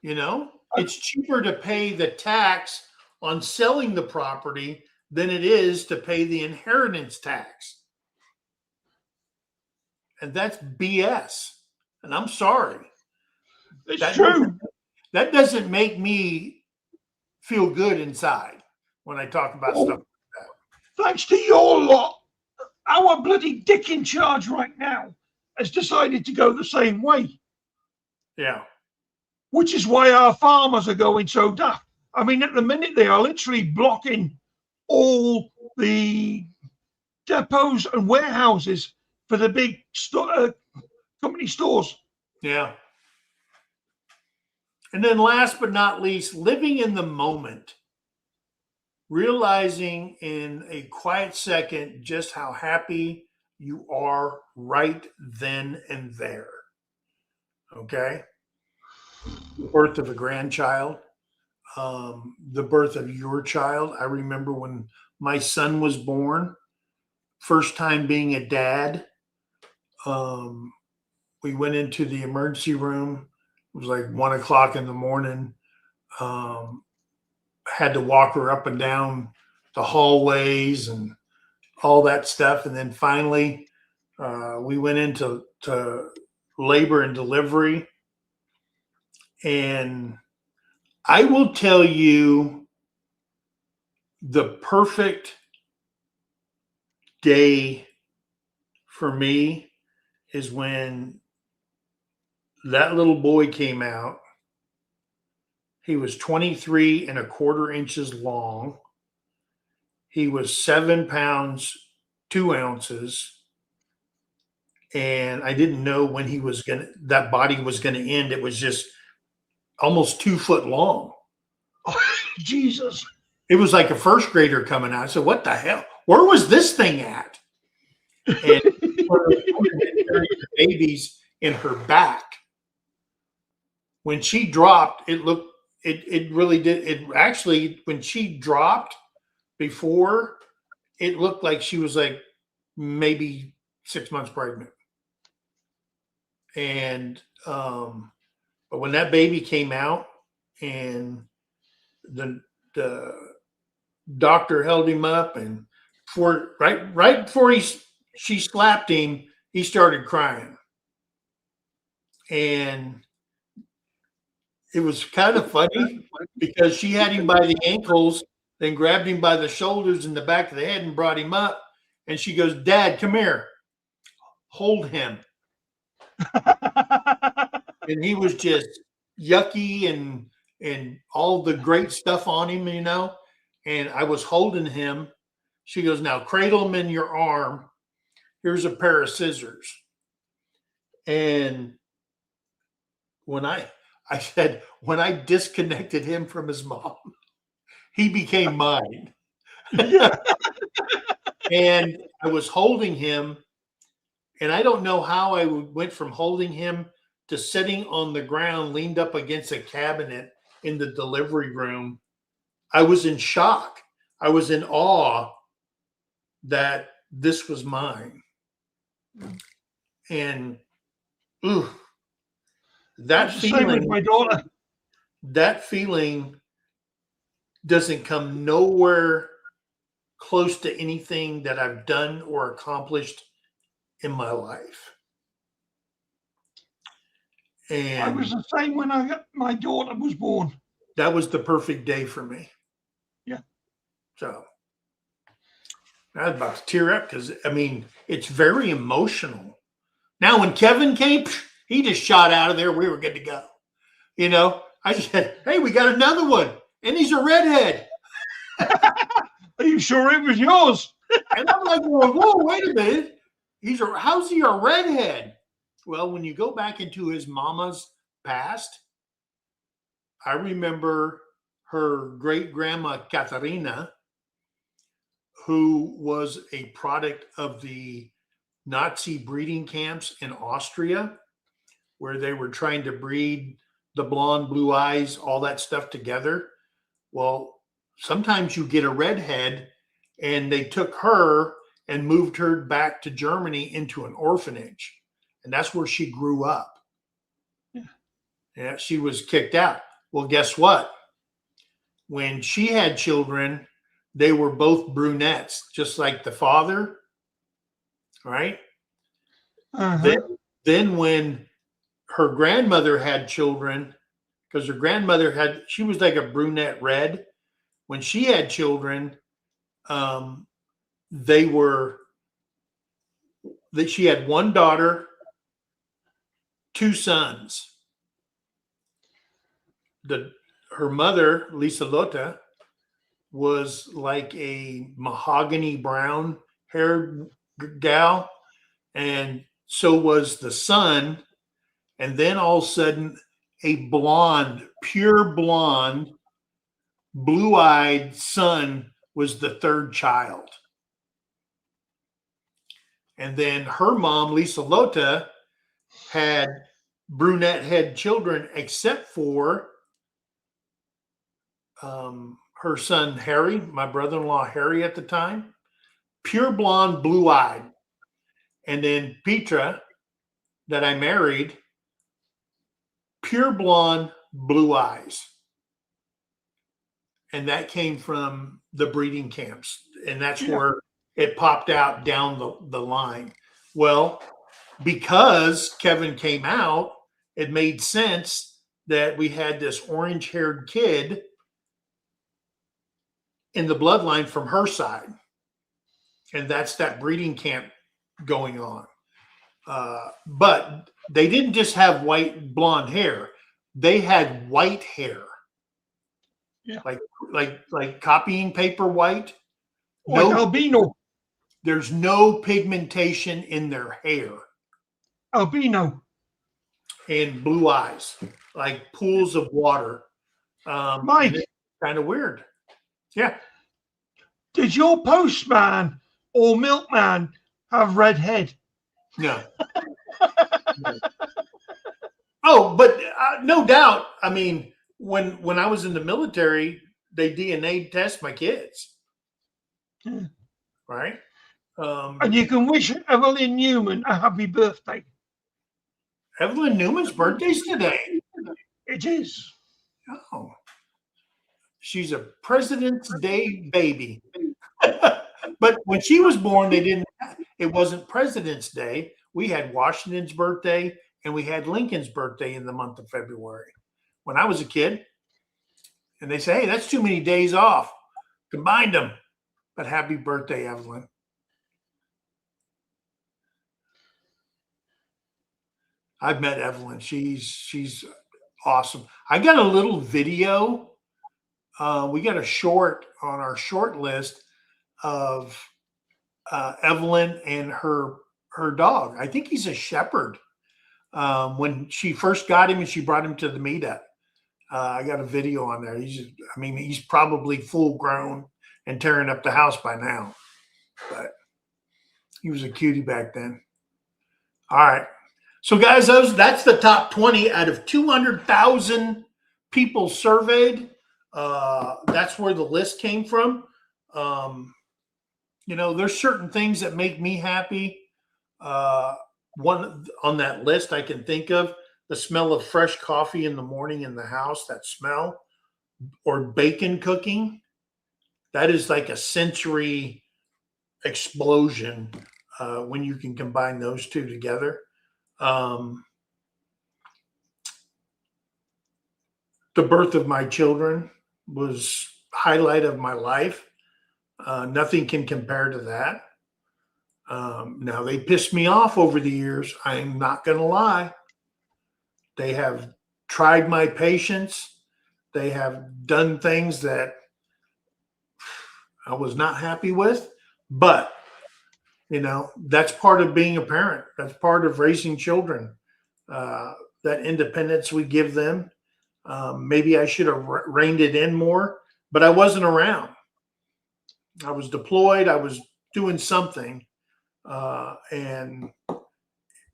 It's cheaper to pay the tax on selling the property than it is to pay the inheritance tax. And that's BS. And I'm sorry. It's true. That doesn't make me feel good inside when I talk about stuff like that. Thanks to your lot, our bloody dick in charge right now has decided to go the same way. Yeah. Which is why our farmers are going so daft. I mean, at the minute, they are literally blocking all the depots and warehouses for the big company stores. Yeah. And then last but not least, living in the moment, realizing in a quiet second just how happy you are right then and there. Okay? The birth of a grandchild, the birth of your child. I remember when my son was born, first time being a dad. We went into the emergency room. It was like 1 o'clock in the morning. Had to walk her up and down the hallways and all that stuff. And then finally, we went into labor and delivery. And I will tell you, the perfect day for me is when that little boy came out. He was 23 and a quarter inches long. He was 7 pounds, 2 ounces. And I didn't know when that body was going to end. It was just almost 2 foot long. Oh, Jesus. It was like a first grader coming out. I said, what the hell? Where was this thing at? And the babies in her back. When she dropped, it really did. It actually, when she dropped before, it looked like she was like maybe 6 months pregnant. And, but when that baby came out and the doctor held him up, and right before she slapped him, he started crying. And it was kind of funny because she had him by the ankles, then grabbed him by the shoulders and the back of the head and brought him up. And she goes, Dad, come here. Hold him. And he was just yucky and all the great stuff on him, and I was holding him. She goes, now cradle him in your arm. Here's a pair of scissors. And when I said, when I disconnected him from his mom, he became mine. And I was holding him, and I don't know how I went from holding him to sitting on the ground, leaned up against a cabinet in the delivery room. I was in shock. I was in awe that this was mine. And ooh, that It's the same with feeling, my daughter. that feeling doesn't come nowhere close to anything that I've done or accomplished in my life. I was And the same when my daughter was born. that was the perfect day for me. Yeah. So I was about to tear up because, I mean, it's very emotional. Now, when Kevin came, he just shot out of there. We were good to go. You know, I said, hey, we got another one. And he's a redhead. Are you sure it was yours? And I'm like, whoa, wait a minute. How's he a redhead? Well, when you go back into his mama's past, I remember her great grandma, Katharina, who was a product of the Nazi breeding camps in Austria, where they were trying to breed the blonde, blue eyes, all that stuff together. Well, sometimes you get a redhead, and they took her and moved her back to Germany into an orphanage. And that's where she grew up. Yeah, she was kicked out. Well, guess what? When she had children, they were both brunettes, just like the father, right? Uh-huh. Then when her grandmother had children, because her grandmother she was like a brunette red. When she had children, she had one daughter, two sons. Her mother, Lisa Lotta, was like a mahogany brown haired gal, and so was the son. And then all of a sudden, a blonde, pure blonde, blue-eyed son was the third child. And then her mom, Lisa Lotta, had brunette head children, except for her son Harry, my brother-in-law Harry at the time, pure blonde, blue-eyed. And then Petra, that I married, pure blonde, blue eyes. And that came from the breeding camps. And that's where it popped out down the line. Well, because Kevin came out, it made sense that we had this orange-haired kid in the bloodline from her side. And that's that breeding camp going on. But they didn't just have white blonde hair. They had white hair. Yeah. Like copying paper white. Like albino. There's no pigmentation in their hair. Albino. And blue eyes, like pools of water. Mike. Kind of weird. Yeah. Did your postman or milkman have red head? No. No. Oh, but no doubt. I mean, when I was in the military, they DNA test my kids. Yeah. Right. And you can wish Evelyn Newman a happy birthday. Evelyn Newman's birthday's today. It is. Oh. She's a President's Day baby. But when she was born, it wasn't President's Day. We had Washington's birthday and we had Lincoln's birthday in the month of February. When I was a kid, and they say, hey, that's too many days off. Combined them. But happy birthday, Evelyn. I've met Evelyn. She's awesome. I got a little video. We got a short on our short list of Evelyn and her dog. I think he's a shepherd. When she first got him and she brought him to the meetup, I got a video on there. He's probably full grown and tearing up the house by now, but he was a cutie back then. All right. So guys, that's the top 20 out of 200,000 people surveyed. That's where the list came from. There's certain things that make me happy. One on that list I can think of, the smell of fresh coffee in the morning in the house, that smell, or bacon cooking. That is like a sensory explosion when you can combine those two together. The birth of my children was highlight of my life. Nothing can compare to that. Now they pissed me off over the years. I'm not going to lie. They have tried my patience. They have done things that I was not happy with, but that's part of being a parent. That's part of raising children. That independence we give them. Maybe I should have reined it in more, but I wasn't around. I was deployed. I was doing something, and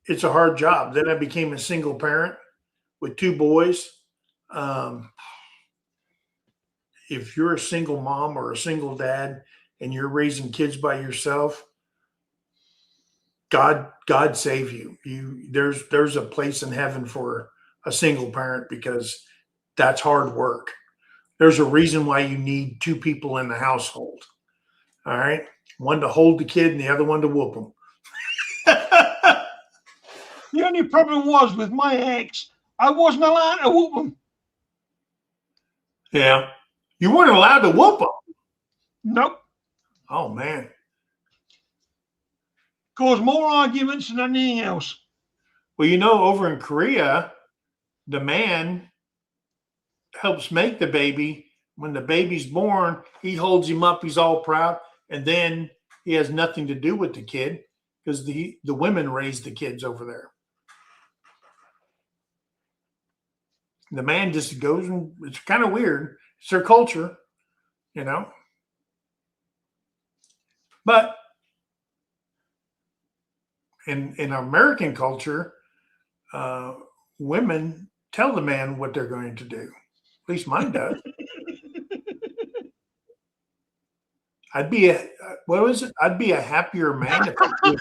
it's a hard job. Then I became a single parent with 2 boys. If you're a single mom or a single dad and you're raising kids by yourself, God save you. There's a place in heaven for a single parent, because that's hard work. There's a reason why you need 2 people in the household. All right. One to hold the kid and the other one to whoop them. The only problem was with my ex, I wasn't allowed to whoop them. Yeah. You weren't allowed to whoop them. Nope. Oh, man. Caused more arguments than anything else. Well, over in Korea, the man helps make the baby. When the baby's born, he holds him up. He's all proud. And then he has nothing to do with the kid, because the women raise the kids over there. The man just goes, and it's kind of weird. It's their culture, But in American culture, women tell the man what they're going to do. At least mine does. I'd be a happier man if I did.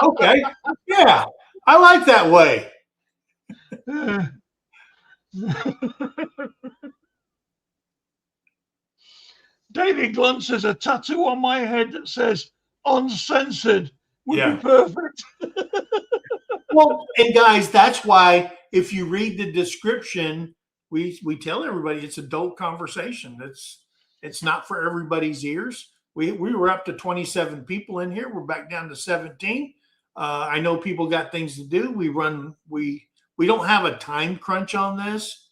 Okay. Yeah. I like that way. David Glunt says a tattoo on my head that says uncensored would Yeah. be perfect. Well, and guys, that's why if you read the description, we tell everybody it's adult conversation. It's not for everybody's ears. We were up to 27 people in here. We're back down to 17. I know people got things to do. We don't have a time crunch on this,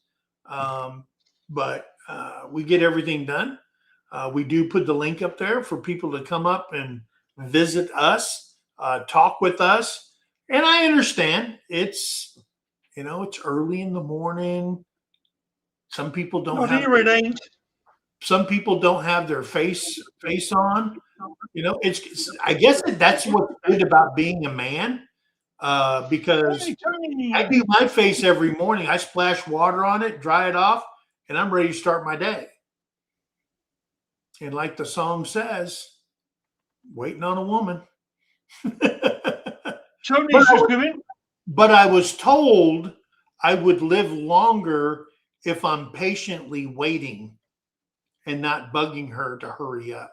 but we get everything done. We do put the link up there for people to come up and visit us, talk with us. And I understand it's early in the morning. Some people don't have. Here it ain't. Some people don't have their face on. I guess that's what's good about being a man, because I do my face every morning. I splash water on it, dry it off, and I'm ready to start my day. And like the song says, waiting on a woman. Tony's just coming. But I was told I would live longer if I'm patiently waiting and not bugging her to hurry up.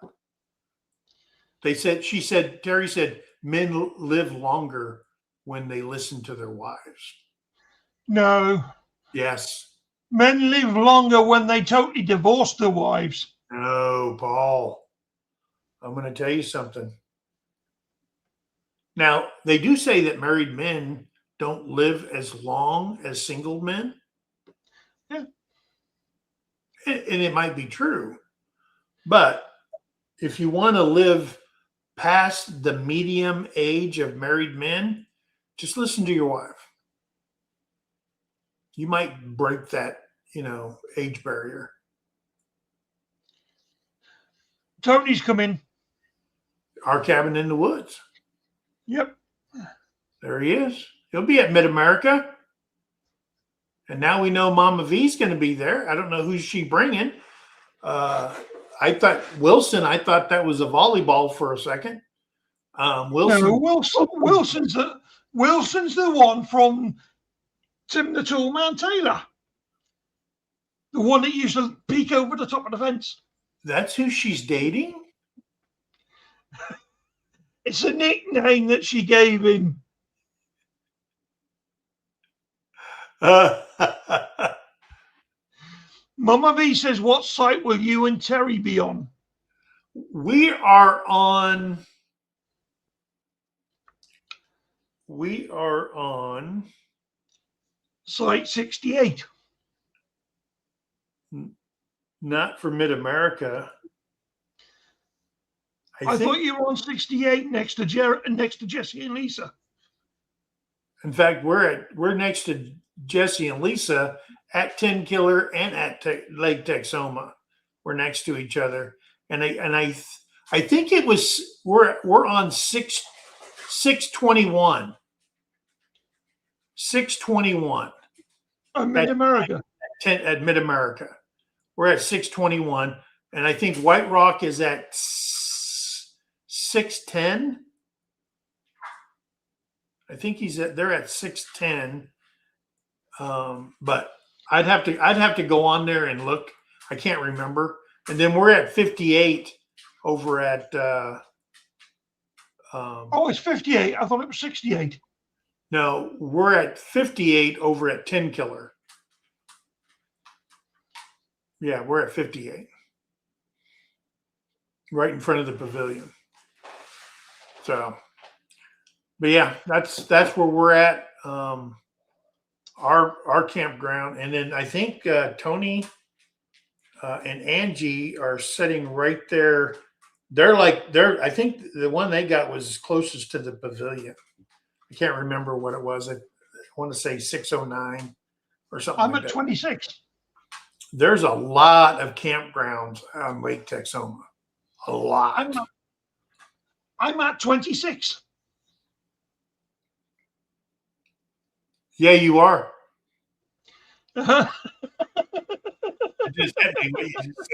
Terry said, men live longer when they listen to their wives. No. Yes. Men live longer when they totally divorce their wives. No, Paul. I'm going to tell you something. Now, they do say that married men don't live as long as single men. Yeah. And it might be true. But if you want to live past the medium age of married men, just listen to your wife. You might break that, age barrier. Tony's coming. Our Cabin in the Woods. Yep. There he is. He'll be at Mid-America. And now we know Mama V's going to be there. I don't know who's she bringing. I thought Wilson. I thought that was a volleyball for a second. Wilson. No, Wilson's the one from Tim the Toolman Taylor. The one that used to peek over the top of the fence. That's who she's dating? It's a nickname that she gave him. Mama V says, what site will you and Terry be on? We are on Site 68. not for Mid-America. I thought you were on 68 next to Jesse and Lisa. In fact, we're next to Jesse and Lisa at 10 Killer and at Lake Texoma. We're next to each other, and I think it was we're on 621. 621 Mid-America. at Mid-America. We're at 621, and I think White Rock is at 610. I think they're at 610. But I'd have to go on there and look. I can't remember. And then we're at 58 over at It's 58. I thought it was 68. no, we're at 58 over at 10 Killer. Yeah, we're at 58. Right in front of the pavilion. So, but yeah, that's where we're at. Our campground, and then I think Tony and Angie are sitting right there. I think the one they got was closest to the pavilion. I can't remember what it was. I want to say 609 or something. I'm like at that. 26. There's a lot of campgrounds on Lake Texoma. A lot. I'm at 26. Yeah, you are. Uh-huh. Just hit me what you just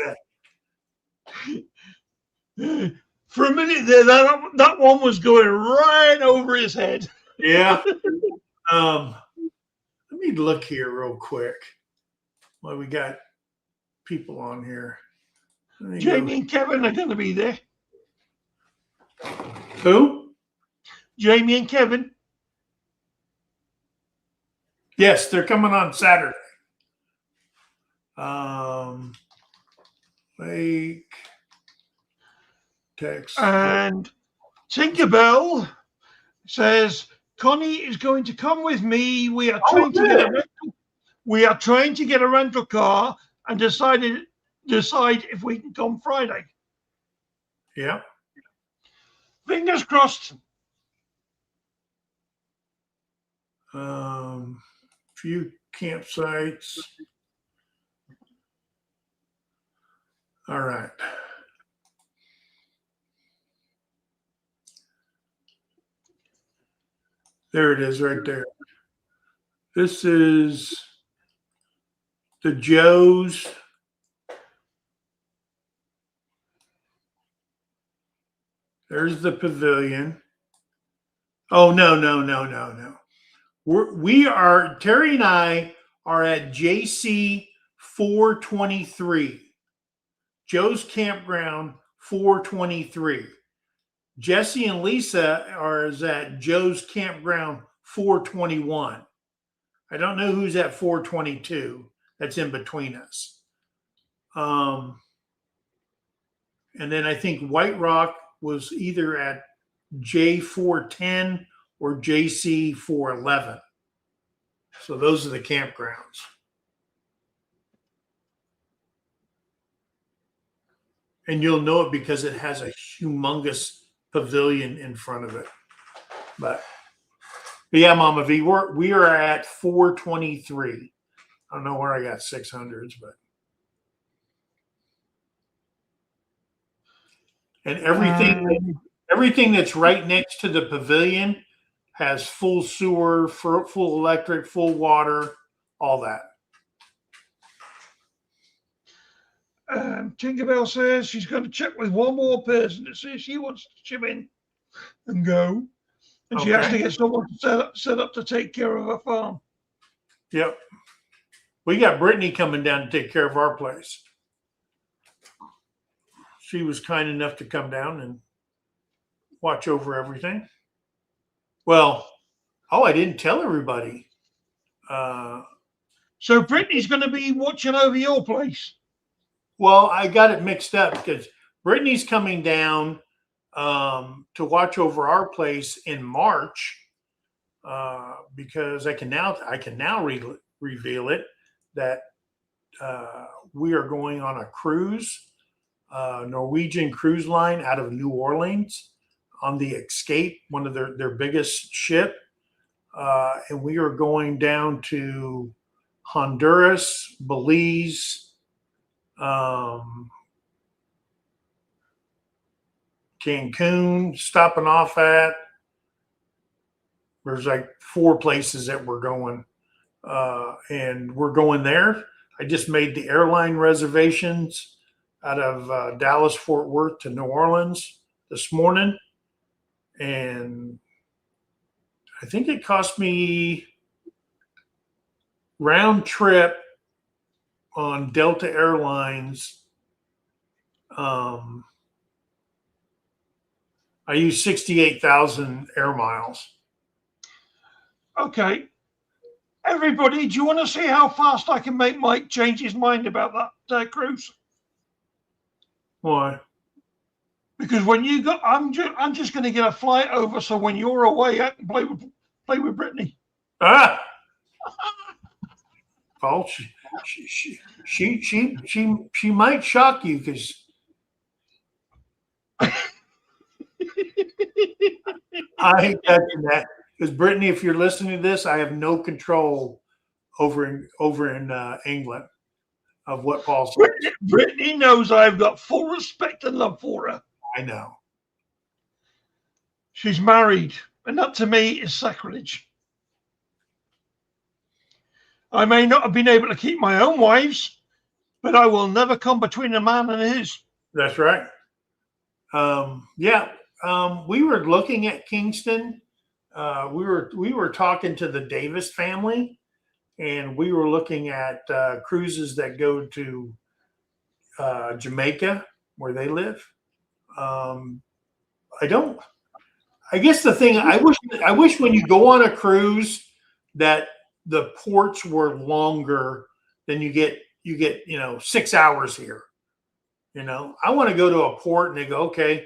said. For a minute there, that one was going right over his head. Yeah. Let me look here real quick. Well, we got people on here. Jamie and Kevin are going to be there. Who? Jamie and Kevin. Yes, they're coming on Saturday. Lake Texas. And Tinkerbell says, Connie is going to come with me. We are trying to get a rental car and decide if we can come Friday. Yeah. Fingers crossed. Few campsites. All right. There it is right there. This is the Joe's. There's the pavilion. Oh, no. Terry and I are at JC 423. Joe's Campground 423. Jesse and Lisa are at Joe's Campground 421. I don't know who's at 422. That's in between us. And then I think White Rock was either at J410 or JC411. So those are the campgrounds. And you'll know it because it has a humongous pavilion in front of it. But yeah, Mama V, we are at 423. I don't know where I got 600s, but and everything that's right next to the pavilion has full sewer, full electric, full water, all that. Tinkerbell says she's going to check with one more person to see if she wants to chip in and go. And she has to Okay. get someone to set up to take care of her farm. Yep. We got Brittany coming down to take care of our place. She was kind enough to come down and watch over everything. Well, I didn't tell everybody. So Brittany's going to be watching over your place. Well, I got it mixed up because Brittany's coming down to watch over our place in March because I can now reveal it that we are going on a cruise, Norwegian Cruise Line out of New Orleans on the Escape, one of their biggest ship, and we are going down to Honduras, Belize. Cancun, stopping off at. There's like 4 places that we're going, and we're going there. I just made the airline reservations out of Dallas, Fort Worth to New Orleans this morning, and I think it cost me round trip on Delta Airlines. I use 68,000 air miles. Okay. Everybody, do you want to see how fast I can make Mike change his mind about that cruise? Why? Because when you go, I'm just going to get a flight over, so when you're away, I can play with Brittany. Ah. Oh, she might shock you because I ain't touching that. Because Brittany, if you're listening to this, I have no control over in England of what Paul says. Brittany knows I've got full respect and love for her. I know. She's married, and that to me is sacrilege. I may not have been able to keep my own wives, but I will never come between a man and his. That's right. We were looking at Kingston. We were talking to the Davis family, and we were looking at cruises that go to Jamaica, where they live. I guess the thing I wish when you go on a cruise that the ports were longer than you get 6 hours here. I want to go to a port and they go, okay,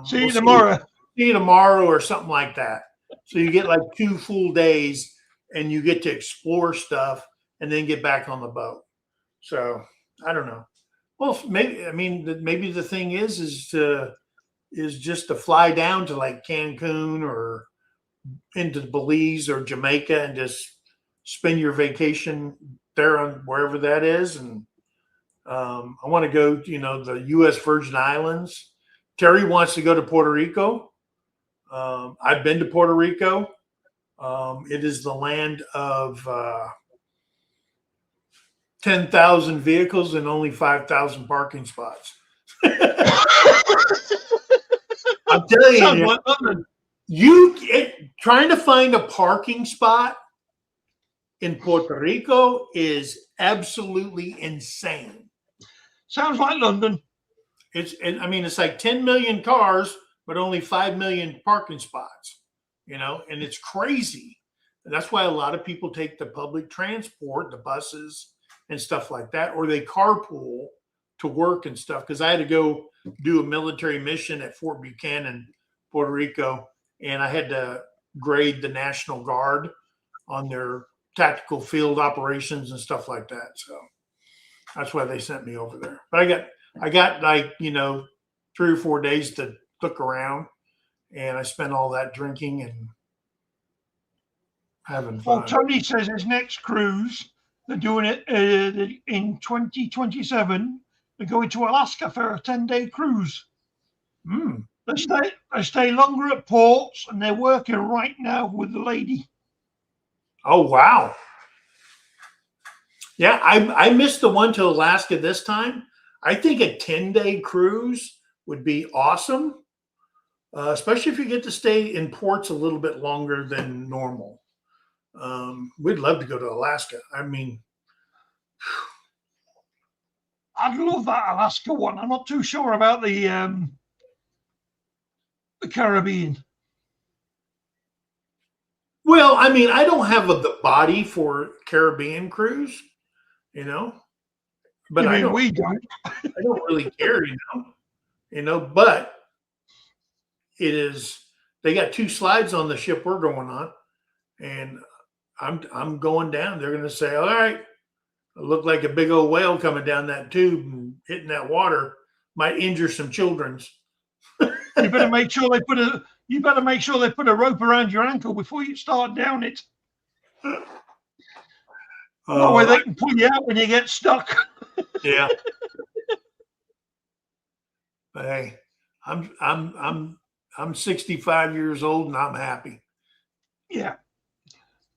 see you tomorrow. See you tomorrow or something like that. So you get like 2 full days and you get to explore stuff and then get back on the boat. So I don't know. Well, maybe the thing is just to fly down to like Cancun or into Belize or Jamaica and just spend your vacation there on wherever that is. And I want to go to, the U.S. Virgin Islands. Terry wants to go to Puerto Rico. I've been to Puerto Rico. It is the land of 10,000 vehicles and only 5,000 parking spots. I'm telling you, trying to find a parking spot in Puerto Rico is absolutely insane. Sounds like London. It's like 10 million cars, but only 5 million parking spots, and it's crazy. And that's why a lot of people take the public transport, the buses and stuff like that, or they carpool to work and stuff. Because I had to go do a military mission at Fort Buchanan, Puerto Rico, and I had to grade the National Guard on their tactical field operations and stuff like that. So that's why they sent me over there. But I got like 3 or 4 days to look around, and I spent all that drinking and having fun. Well, Tony says his next cruise, they're doing it in 2027. They're going to Alaska for a 10-day cruise. They stay longer at ports, and they're working right now with the lady. Oh, wow. Yeah, I missed the one to Alaska this time. I think a 10-day cruise would be awesome, especially if you get to stay in ports a little bit longer than normal. We'd love to go to Alaska. I mean, I'd love that Alaska one. I'm not too sure about the Caribbean. well, I mean, I don't have the body for Caribbean cruise, you know, but I mean, we don't. I don't really care, but it is, they got 2 slides on the ship we're going on, and I'm going down. They're going to say, all right, it looked like a big old whale coming down that tube and hitting that water might injure some children's. You better make sure they put a rope around your ankle before you start down it. That way they can pull you out when you get stuck. Yeah. But hey, I'm 65 years old and I'm happy. Yeah.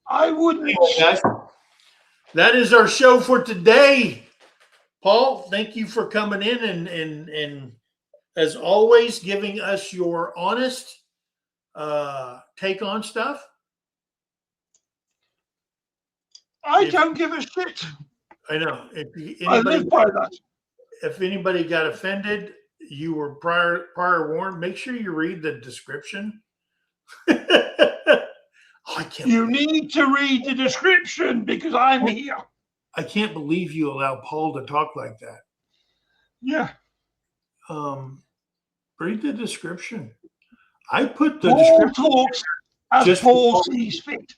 I wouldn't. Anyway, guys, that is our show for today. Paul, thank you for coming in and as always giving us your honest take on stuff. I don't give a shit. I know. I live by that. If anybody got offended, you were prior warned. Make sure you read the description. I can't. You need to read the description because I'm here. I can't believe you allow Paul to talk like that. Yeah. Read the description. I put the Paul description. talks as just Paul for- sees fit.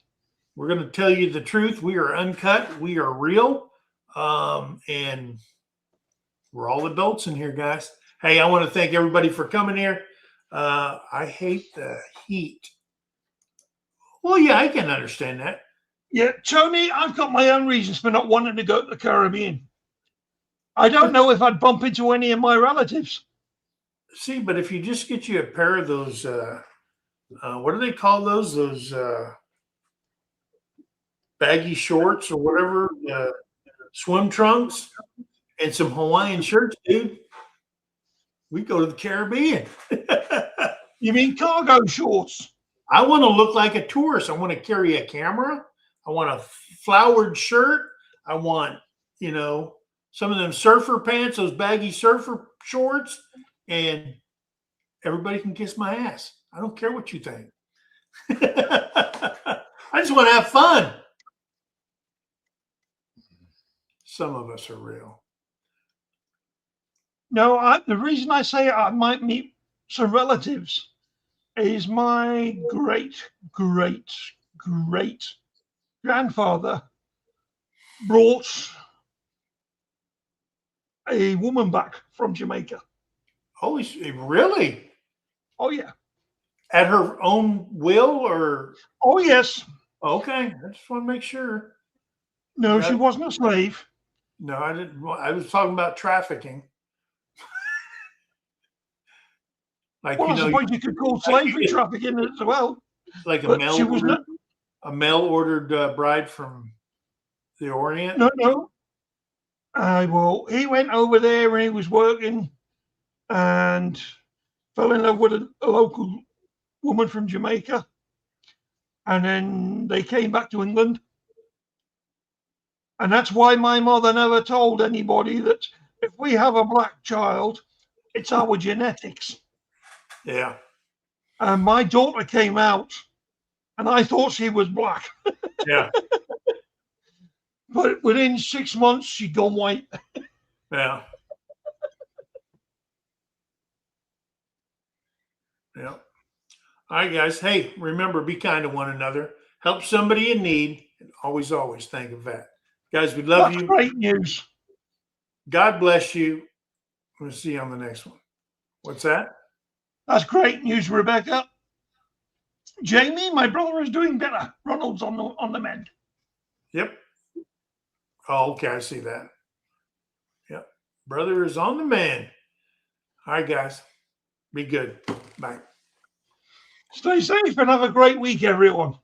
We're going to tell you the truth. We are uncut. We are real. And we're all adults in here, guys. Hey, I want to thank everybody for coming here. I hate the heat. Well, yeah, I can understand that. Yeah, Tony, I've got my own reasons for not wanting to go to the Caribbean. I don't know if I'd bump into any of my relatives. See, but if you just get you a pair of those, what do they call those? Those baggy shorts or whatever, swim trunks, and some Hawaiian shirts, dude. We go to the Caribbean. You mean cargo shorts? I want to look like a tourist. I want to carry a camera. I want a flowered shirt. I want, some of them surfer pants, those baggy surfer shorts, and everybody can kiss my ass. I don't care what you think. I just want to have fun. Some of us are real. No, the reason I say I might meet some relatives is my great grandfather brought a woman back from Jamaica. Holy, really? Oh, yeah. At her own will, or? Oh, yes. Okay, I just want to make sure. No, she wasn't a slave. No, I didn't. I was talking about trafficking. Like, Well, I suppose you could call slavery trafficking as well. Like a But mail she was ordered, not. a mail ordered bride from the Orient. No. Well, he went over there and he was working and fell in love with a local woman from Jamaica. And then they came back to England. And that's why my mother never told anybody that if we have a black child, it's our genetics. Yeah. And my daughter came out and I thought she was black. Yeah. But within 6 months, she'd gone white. Yeah. Yeah. All right, guys. Hey, remember, be kind to one another. Help somebody in need. And always think of that. Guys, we love That's you. great news. God bless you. We'll see you on the next one. What's that? That's great news, Rebecca. Jamie, my brother is doing better. Ronald's on the mend. Yep. Oh, okay. I see that. Yep. Brother is on the mend. All right, guys. Be good. Bye. Stay safe and have a great week, everyone.